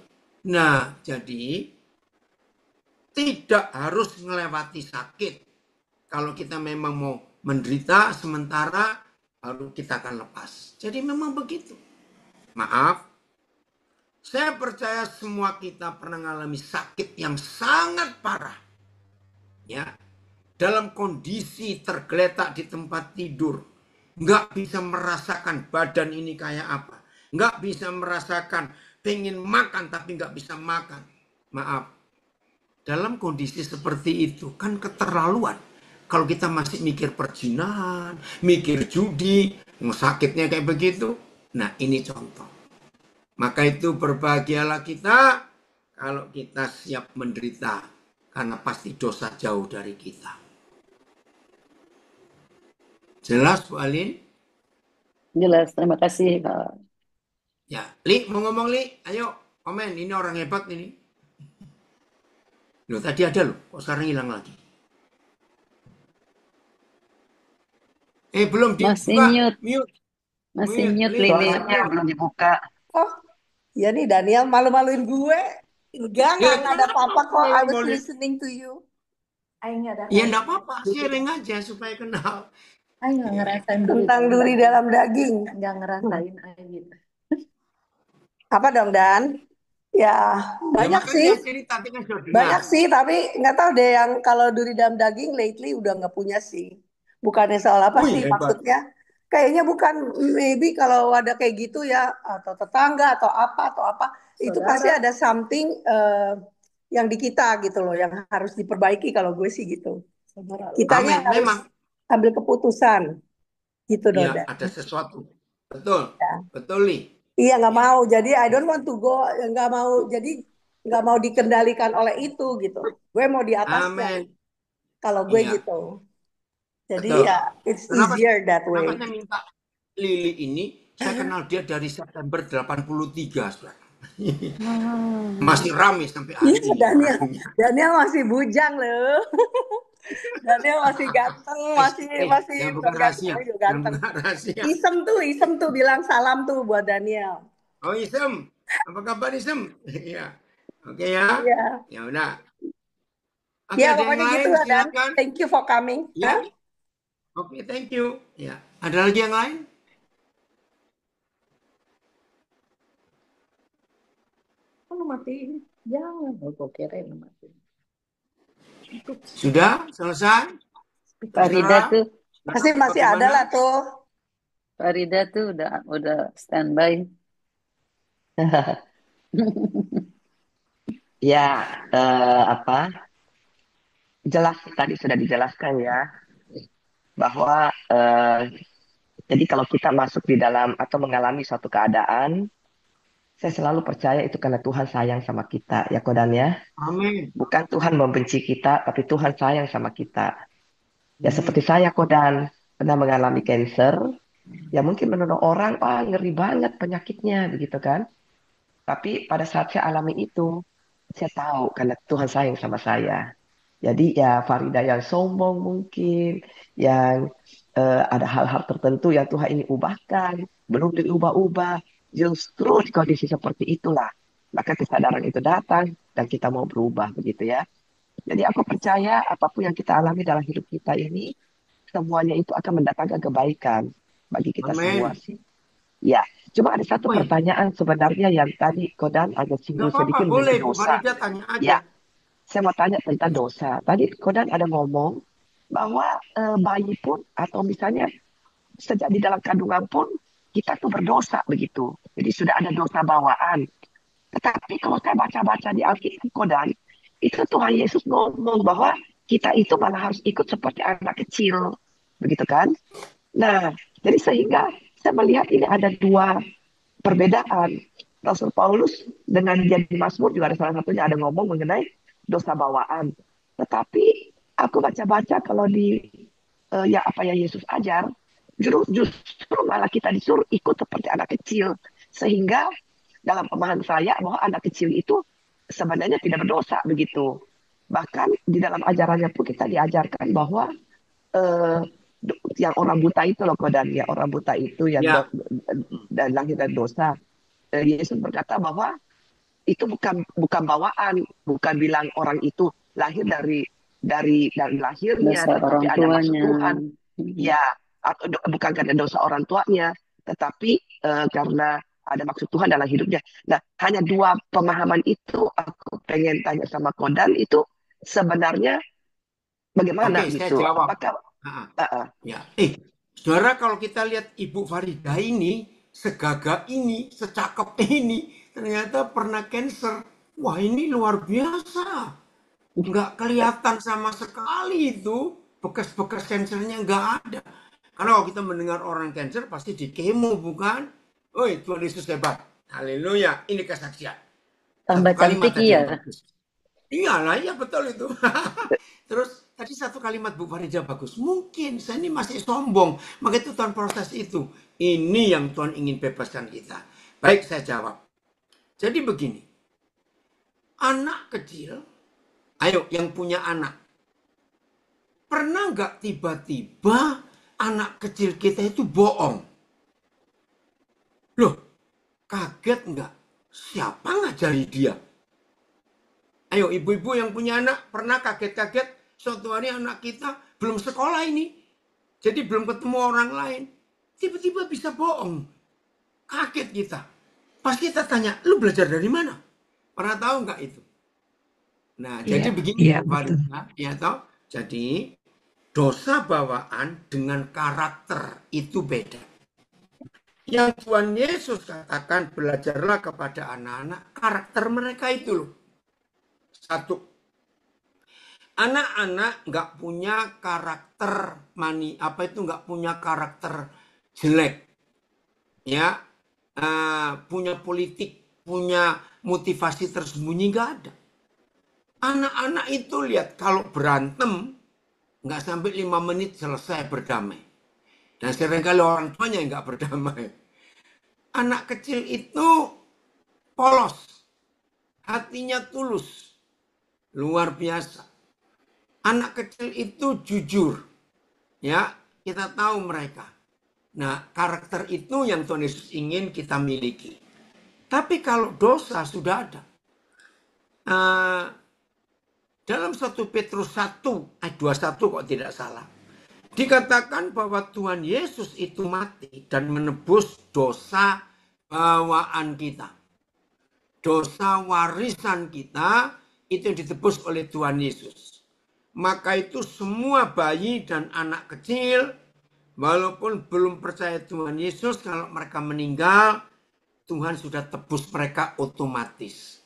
Nah, jadi tidak harus melewati sakit. Kalau kita memang mau menderita sementara, baru kita akan lepas. Jadi memang begitu. Maaf, saya percaya semua kita pernah mengalami sakit yang sangat parah. Ya, dalam kondisi tergeletak di tempat tidur, nggak bisa merasakan badan ini kayak apa, nggak bisa merasakan pengen makan tapi nggak bisa makan. Maaf, dalam kondisi seperti itu kan keterlaluan. Kalau kita masih mikir perjinahan, mikir judi, sakitnya kayak begitu. Nah, ini contoh. Maka itu berbahagialah kita kalau kita siap menderita, karena pasti dosa jauh dari kita. Jelas, Bu Alin? jelas. Terima kasih, Pak. Ya, Li, mau ngomong Li? Ayo, komen. Ini orang hebat ini. Loh, tadi ada loh. Kok sekarang hilang lagi? Belum Masih dibuka. mute, Mute. masih Mute, mute, Li. Lili. Suaranya belum dibuka. Oh, ya nih Daniel malu-maluin gue. Enggak, Ya, nggak ada apa-apa kok. I was boleh. listening to you. Aing nggak ada Ya, enggak apa-apa. Sharing aja supaya kenal. Aing nggak ngerasain tentang duri dalam daging. nggak ngerasain aja gitu. Apa dong, Dan? Ya, Ya banyak makanya sih. saya cerita, tadi kan sudah dengar. Banyak sih, tapi nggak tahu deh yang kalau duri dalam daging lately udah nggak punya sih. Bukannya soal apa Wih, sih hebat. maksudnya? Kayaknya bukan, maybe kalau ada kayak gitu ya, atau tetangga atau apa, itu pasti Saudara, ada something yang di kita gitu loh, yang harus diperbaiki kalau gue sih gitu. saudara. Kitanya Amin. harus Memang, ambil keputusan gitu ya Doda. ada sesuatu. Betul. Ya. Betul nih. Iya nggak Ya. mau. Jadi I don't want to go, nggak mau. Jadi nggak mau dikendalikan oleh itu gitu. Gue mau di atasnya. Amin. Kalau gue Iya, gitu. Jadi betul. ya it's Kenapa easier that kenapa way. saya minta Lili ini? Saya kenal dia dari September 83, Saudara. Hmm. Masih ramai sampai Iya hari ini Daniel, orangnya. Daniel masih bujang loh. Daniel masih ganteng, masih masih Jangan buka bukan ganteng, rahasia. tapi juga Jangan ganteng. buka rahasia. Isem tuh bilang salam tuh buat Daniel. Oh, Isem. Apa kabar, Isem? Iya. Oke ya. Iya, Ya udah. Oke, ya ada yang pokoknya gitu lain? lah Dan. Silakan. Thank you for coming. Ya. Hah? Oke, thank you. Ya. Ada lagi yang lain? Oh, lu matiin. Jangan. Oh, gue kira lu matiin. Sudah? Selesai? Farida Terserah. tuh, Pasti masih ada Bagaimana? lah tuh. Farida tuh udah standby. Ya, apa? Jelas tadi sudah dijelaskan ya bahwa jadi kalau kita masuk di dalam atau mengalami suatu keadaan, saya selalu percaya itu karena Tuhan sayang sama kita, ya Kodan ya. Amin. Bukan Tuhan membenci kita, tapi Tuhan sayang sama kita. Ya Hmm. seperti saya Kodan pernah mengalami cancer, ya mungkin menurut orang, wah ngeri banget penyakitnya, begitu kan. Tapi pada saat saya alami itu, saya tahu karena Tuhan sayang sama saya. Jadi ya Farida yang sombong mungkin, yang ada hal-hal tertentu yang Tuhan ingin ubahkan, belum diubah-ubah. Justru di kondisi seperti itulah, maka kesadaran itu datang dan kita mau berubah begitu ya. Jadi aku percaya apapun yang kita alami dalam hidup kita ini, semuanya itu akan mendatangkan kebaikan bagi kita semua Amin. sih. Ya, cuma ada satu Wih, pertanyaan sebenarnya yang tadi Kodan agak nggak singgung apa-apa. sedikit Boleh, mengenai Bu dosa. Farida tanya aja. Ya, saya mau tanya tentang dosa. Tadi Kodan ada ngomong bahwa bayi pun atau misalnya sejak di dalam kandungan pun kita tuh berdosa begitu. Jadi sudah ada dosa bawaan. Tetapi kalau saya baca-baca di Alkitab Kodan, itu Tuhan Yesus ngomong bahwa kita itu malah harus ikut seperti anak kecil. Begitu kan? Nah, jadi sehingga saya melihat ini ada dua perbedaan. Rasul Paulus dengan jadi Mazmur juga ada salah satunya ada ngomong mengenai dosa bawaan. Tetapi aku baca-baca kalau di ya apa yang Yesus ajar, justru malah kita disuruh ikut seperti anak kecil. Sehingga dalam pemahaman saya bahwa anak kecil itu sebenarnya tidak berdosa begitu. Bahkan di dalam ajarannya pun kita diajarkan bahwa eh, yang orang buta itu loh Kodan, ya orang buta itu yang Ya, dan lahir dari dosa. Yesus berkata bahwa itu bukan bukan bawaan, bukan bilang orang itu lahir dari lahirnya, Dosa tetapi orang ada maksud tuanya. Tuhan. Hmm. Ya, atau bukan karena dosa orang tuanya, tetapi karena ada maksud Tuhan dalam hidupnya. Nah, hanya dua pemahaman itu aku pengen tanya sama Kodan itu sebenarnya oke, bagaimana saya gitu? jawab. Apakah Ah, uh, uh, ya. Saudara, kalau kita lihat Ibu Farida ini, segagah ini, secakep ini, ternyata pernah cancer. Wah, ini luar biasa. Nggak kelihatan sama sekali itu. Bekas-bekas cancernya nggak ada. Karena kalau kita mendengar orang cancer, pasti di kemo, bukan? Oi, Tuhan Yesus hebat. Haleluya. Ini kesaksian. Satu Tambah kalimat cantik tadi yang iya. bagus. Iyalah, iya betul itu. Terus tadi satu kalimat Bu Farida bagus. Mungkin saya ini masih sombong. Maka itu Tuhan proses itu. Ini yang Tuhan ingin bebaskan kita. Baik, saya jawab. Jadi begini. Anak kecil, ayo yang punya anak. Pernah nggak tiba-tiba anak kecil kita itu bohong? Loh, kaget nggak? Siapa ngajari dia? Ayo ibu-ibu yang punya anak pernah kaget-kaget suatu hari anak kita belum sekolah ini. Jadi belum ketemu orang lain. Tiba-tiba bisa bohong. Kaget kita. Pas kita tanya, lu belajar dari mana? Pernah tahu nggak itu? Nah, Iya, jadi begini iya Bu betul. Farida, ya toh. Jadi dosa bawaan dengan karakter itu beda. Yang Tuhan Yesus katakan belajarlah kepada anak-anak karakter mereka itu loh. Satu, anak-anak nggak punya karakter nggak punya karakter jelek, ya, punya politik, punya motivasi tersembunyi nggak ada. Anak-anak itu lihat kalau berantem nggak sampai 5 menit selesai berdamai. Dan seringkali orang tuanya nggak berdamai. Anak kecil itu polos, hatinya tulus, luar biasa. Anak kecil itu jujur, ya, kita tahu mereka. Nah, karakter itu yang Tuhan Yesus ingin kita miliki. Tapi kalau dosa sudah ada. Dalam 1 Petrus 1 ayat 21 kok tidak salah. Dikatakan bahwa Tuhan Yesus itu mati dan menebus dosa bawaan kita. Dosa warisan kita itu ditebus oleh Tuhan Yesus. Maka itu semua bayi dan anak kecil, walaupun belum percaya Tuhan Yesus, kalau mereka meninggal, Tuhan sudah tebus mereka otomatis.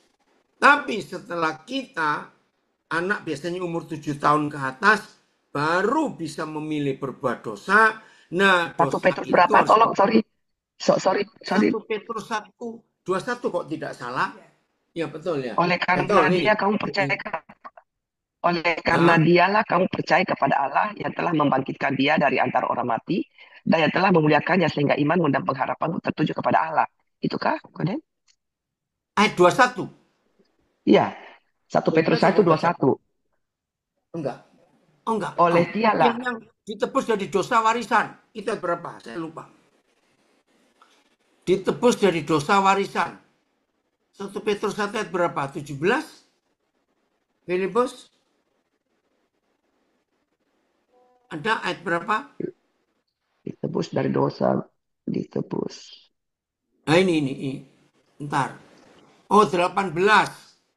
Tapi setelah kita, anak biasanya umur 7 tahun ke atas, baru bisa memilih berbuat dosa. Nah, 1 dosa Petrus itu berapa? harus Tolong, sorry. 1 Petrus 1:21 kok tidak salah. Ya betul ya. Oleh Betul karena ini. dia kamu percaya oleh karena dialah kamu percaya kepada Allah yang telah membangkitkan dia dari antara orang mati dan yang telah memuliakannya sehingga imanmu dan pengharapanmu tertuju kepada Allah. Itukah, Koden? Ayat 21. Iya. 1 Petrus 12 apa 1:21. Enggak. Oh enggak. Oleh Oh. dialah. Yang ditebus dari dosa warisan. Itu ayat berapa? Saya lupa. Ditebus dari dosa warisan. 1 Petrus 1 ayat berapa? 17? Filipus? Ada ayat berapa? Ditebus dari dosa, ditebus. Nah ini. Ntar. Oh 18.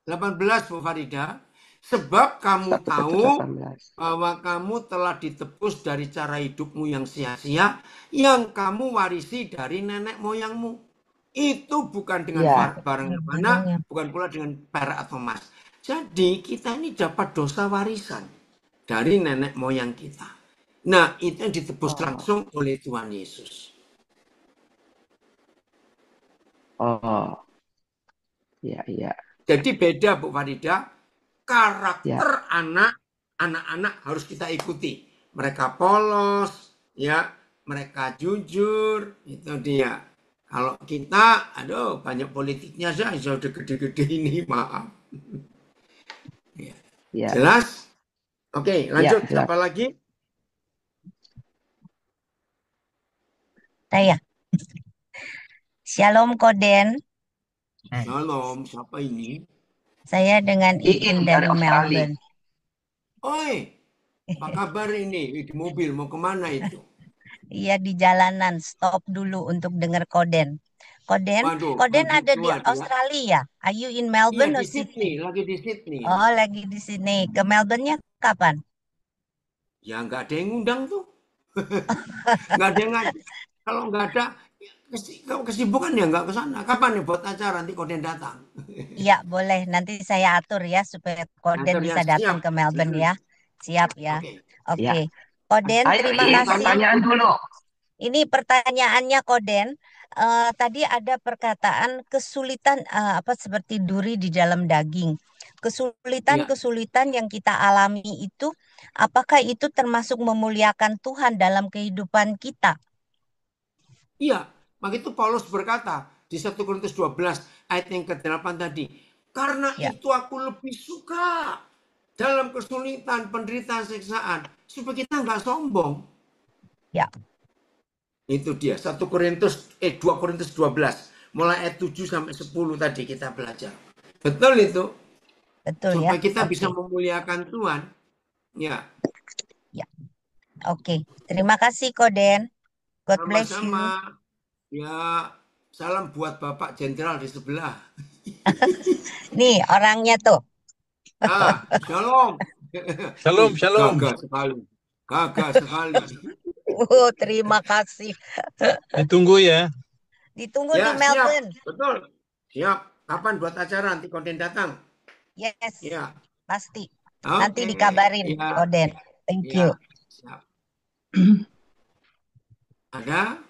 18 Bu Farida. Sebab kamu 1 Petrus tahu 18. bahwa kamu telah ditebus dari cara hidupmu yang sia-sia yang kamu warisi dari nenek moyangmu. Itu bukan dengan Ya. barang mana, bukan pula dengan perak atau emas. Jadi kita ini dapat dosa warisan dari nenek moyang kita. Nah, itu yang ditebus langsung oleh Tuhan Yesus. Oh. Iya. Jadi beda Bu Farida, karakter anak-anak harus kita ikuti. Mereka polos, ya, mereka jujur, itu dia. Kalau kita, aduh banyak politiknya saja udah gede-gede ini, maaf. Ya. Jelas? Oke, lanjut. Ya, Siapa lagi? Saya. Shalom Koden. Shalom, siapa ini? Saya dengan Iin dari Australia. Melbourne. Oi, apa kabar ini? Di mobil, mau kemana itu? Iya di jalanan, stop dulu untuk dengar Koden. Koden Waduh, ada di gitu aja. Australia. Are you in Iya, Melbourne di or Sydney? lagi di Sydney. Oh, lagi di sini. Ke Melbourne-nya kapan? Ya nggak ada yang ngundang tuh. Nggak ada yang ngajak. Kalau nggak ada kesibukan ya nggak ke sana. Kapan nih buat acara nanti Koden datang? Iya, boleh. Nanti saya atur ya supaya Koden Atur ya, bisa datang siap. ke Melbourne ya. Siap ya. Oke. Oke. Koden, Ayo, terima ini kasih. pertanyaan dulu. Ini pertanyaannya Koden. Tadi ada perkataan kesulitan seperti duri di dalam daging. Kesulitan-kesulitan yang kita alami itu, apakah itu termasuk memuliakan Tuhan dalam kehidupan kita? Iya, maka itu Paulus berkata di 1 Korintus 12 ayat yang ke-8 tadi. Karena Ya. itu aku lebih suka dalam kesulitan, penderitaan, siksaan. Supaya kita nggak sombong. Ya. Itu dia, 2 Korintus 12. Mulai ayat 7 sampai 10 tadi kita belajar. Betul itu. Betul supaya ya. kita bisa memuliakan Tuhan. Ya. Ya. Oke. Terima kasih Koden. God bless you. Sama-sama. Ya, salam buat Bapak Jenderal di sebelah. Nih orangnya tuh. Shalom. Shalom, shalom. Gagah sekali. Gagah sekali. Terima kasih. Ditunggu ya. Ditunggu di Ya, siap. Melbourne. Betul. Siap. Kapan buat acara nanti Koden datang? Yes, Ya. pasti. Nanti Oke. dikabarin, Ya. Koden. Thank Ya. you. Siap. Ada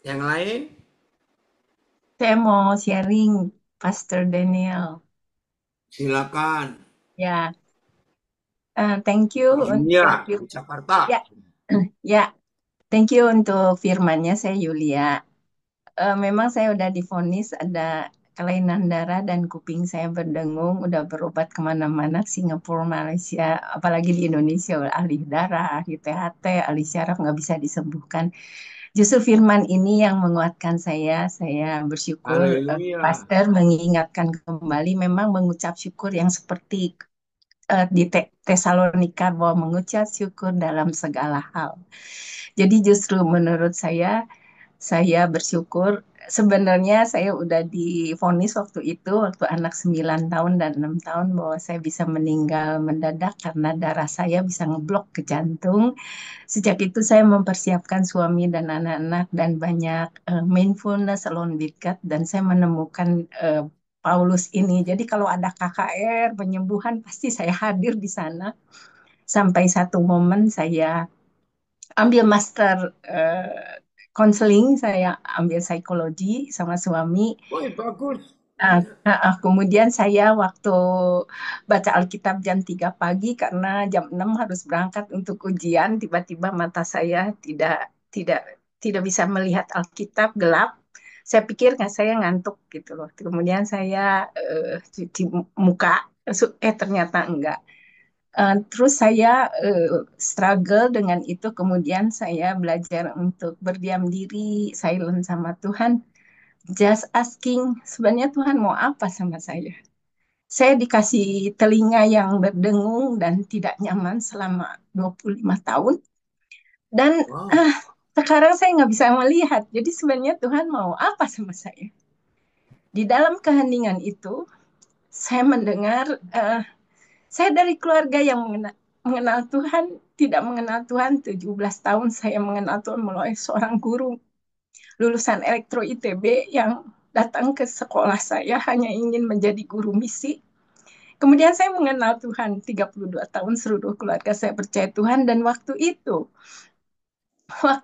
yang lain? Saya mau sharing, Pastor Daniel. Silakan. Ya, thank you Yulia untuk di Jakarta. ya, ya, thank you untuk firmannya. Saya Yulia. Memang saya udah divonis ada kelainan darah dan kuping saya berdengung, udah berobat kemana-mana, Singapura, Malaysia, apalagi di Indonesia, ahli darah, ahli THT, ahli syaraf nggak bisa disembuhkan. Justru firman ini yang menguatkan saya bersyukur Haleluya. Pastor mengingatkan kembali memang mengucap syukur yang seperti di Tesalonika bahwa mengucap syukur dalam segala hal. Jadi justru menurut saya bersyukur. Sebenarnya saya udah divonis waktu itu, waktu anak 9 tahun dan 6 tahun bahwa saya bisa meninggal mendadak karena darah saya bisa ngeblok ke jantung. Sejak itu saya mempersiapkan suami dan anak-anak dan banyak mindfulness alone with God dan saya menemukan Paulus ini. Jadi kalau ada KKR penyembuhan pasti saya hadir di sana. Sampai satu momen saya ambil master counseling, saya ambil psikologi sama suami. Woi, bagus. Kemudian saya waktu baca Alkitab jam 3 pagi karena jam 6 harus berangkat untuk ujian, tiba-tiba mata saya tidak bisa melihat Alkitab, gelap. Saya pikir saya ngantuk gitu loh. Kemudian saya cuci muka, ternyata enggak. Terus saya struggle dengan itu, kemudian saya belajar untuk berdiam diri, silent sama Tuhan, just asking, sebenarnya Tuhan mau apa sama saya? Saya dikasih telinga yang berdengung dan tidak nyaman selama 25 tahun. Dan Wow. sekarang saya nggak bisa melihat, jadi sebenarnya Tuhan mau apa sama saya? Di dalam keheningan itu, saya mendengar, saya dari keluarga yang mengenal Tuhan, tidak mengenal Tuhan 17 tahun saya mengenal Tuhan melalui seorang guru lulusan elektro ITB yang datang ke sekolah saya hanya ingin menjadi guru misi. Kemudian saya mengenal Tuhan 32 tahun, seluruh keluarga saya percaya Tuhan, dan waktu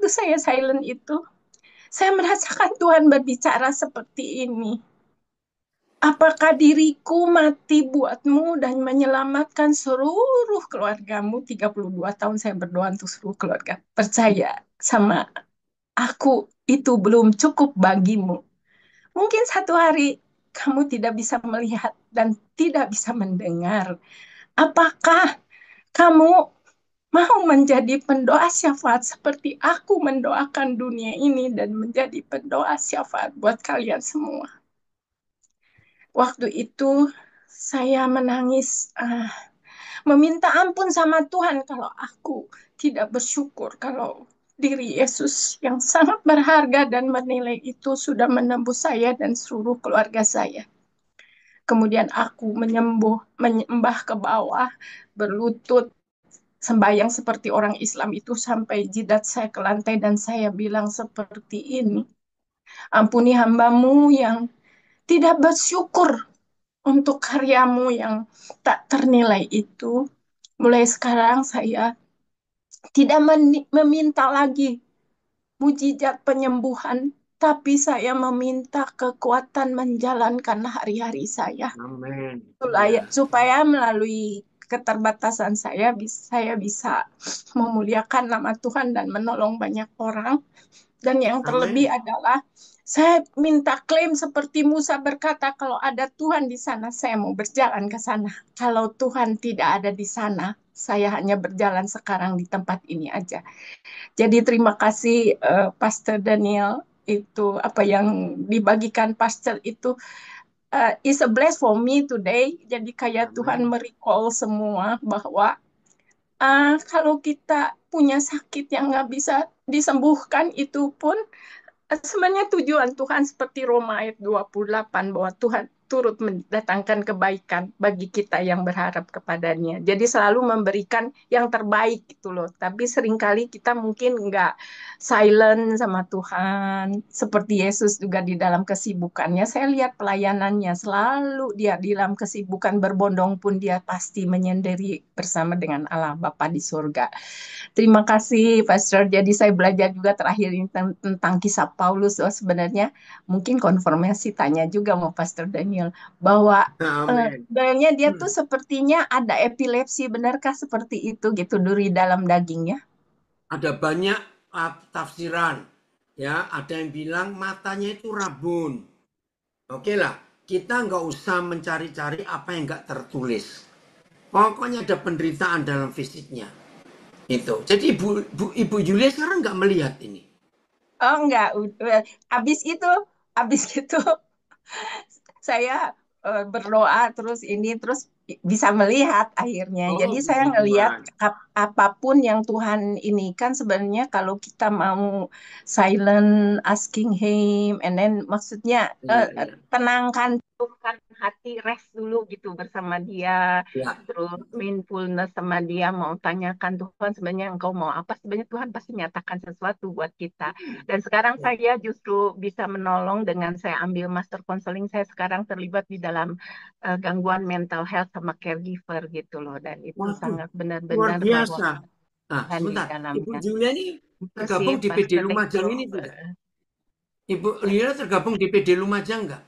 saya silent itu, saya merasakan Tuhan berbicara seperti ini. Apakah diriku mati buatmu dan menyelamatkan seluruh keluargamu? 32 tahun saya berdoa untuk seluruh keluarga. Percaya sama aku, itu belum cukup bagimu. Mungkin satu hari kamu tidak bisa melihat dan tidak bisa mendengar. Apakah kamu mau menjadi pendoa syafaat seperti aku mendoakan dunia ini dan menjadi pendoa syafaat buat kalian semua? Waktu itu saya menangis, meminta ampun sama Tuhan kalau aku tidak bersyukur, kalau diri Yesus yang sangat berharga dan bernilai itu sudah menembus saya dan seluruh keluarga saya. Kemudian aku menyembah ke bawah, berlutut, sembahyang seperti orang Islam itu sampai jidat saya ke lantai dan saya bilang seperti ini, ampuni hambamu yang tidak bersyukur untuk karyamu yang tak ternilai itu. Mulai sekarang saya tidak meminta lagi mujizat penyembuhan, tapi saya meminta kekuatan menjalankan hari-hari saya. Amin. Supaya melalui keterbatasan saya bisa memuliakan nama Tuhan dan menolong banyak orang. Dan yang terlebih adalah saya minta klaim seperti Musa berkata, kalau ada Tuhan di sana, saya mau berjalan ke sana. Kalau Tuhan tidak ada di sana, saya hanya berjalan sekarang di tempat ini aja. Jadi terima kasih Pastor Daniel, itu apa yang dibagikan Pastor itu is a bless for me today. Jadi kayak Tuhan merecall semua bahwa kalau kita punya sakit yang nggak bisa disembuhkan, itu pun Sebenarnya tujuan Tuhan seperti Roma ayat 28 bahwa Tuhan turut mendatangkan kebaikan bagi kita yang berharap kepadanya. Jadi selalu memberikan yang terbaik gitu loh. Tapi seringkali kita mungkin nggak silent sama Tuhan. Seperti Yesus juga di dalam kesibukannya. Saya lihat pelayanannya selalu dia di dalam kesibukan berbondong pun dia pasti menyendiri bersama dengan Allah Bapa di surga. Terima kasih, Pastor. Jadi saya belajar juga terakhir ini tentang kisah Paulus. Oh, sebenarnya mungkin konfirmasi tanya juga mau Pastor Daniel bahwa Amin. sebenarnya dia tuh sepertinya ada epilepsi. Benarkah seperti itu gitu duri dalam dagingnya? Ada banyak tafsiran. Ya, ada yang bilang matanya itu rabun. Oke lah, kita nggak usah mencari-cari apa yang nggak tertulis. Pokoknya ada penderitaan dalam fisiknya. Itu. Jadi Ibu Julia sekarang nggak melihat ini. Oh enggak, habis itu saya berdoa terus bisa melihat akhirnya. Oh, Jadi saya puji ngelihat Tuhan. apapun yang Tuhan ini kan sebenarnya kalau kita mau silent asking him and then maksudnya tenangkan hati, rest dulu gitu bersama dia, Ya. terus mindfulness sama dia, mau tanyakan Tuhan sebenarnya engkau mau apa, sebenarnya Tuhan pasti nyatakan sesuatu buat kita. Dan sekarang saya justru bisa menolong dengan saya ambil master counseling, saya sekarang terlibat di dalam gangguan mental health sama caregiver gitu loh, dan itu Waduh, sangat luar benar-benar bahwa biasa. Nah, Tuhan di sebentar. Ibu dalamnya. Julia ini tergabung di PD Pastor Lumajang Deko. ini tidak? Ibu Lila tergabung di PD Lumajang nggak?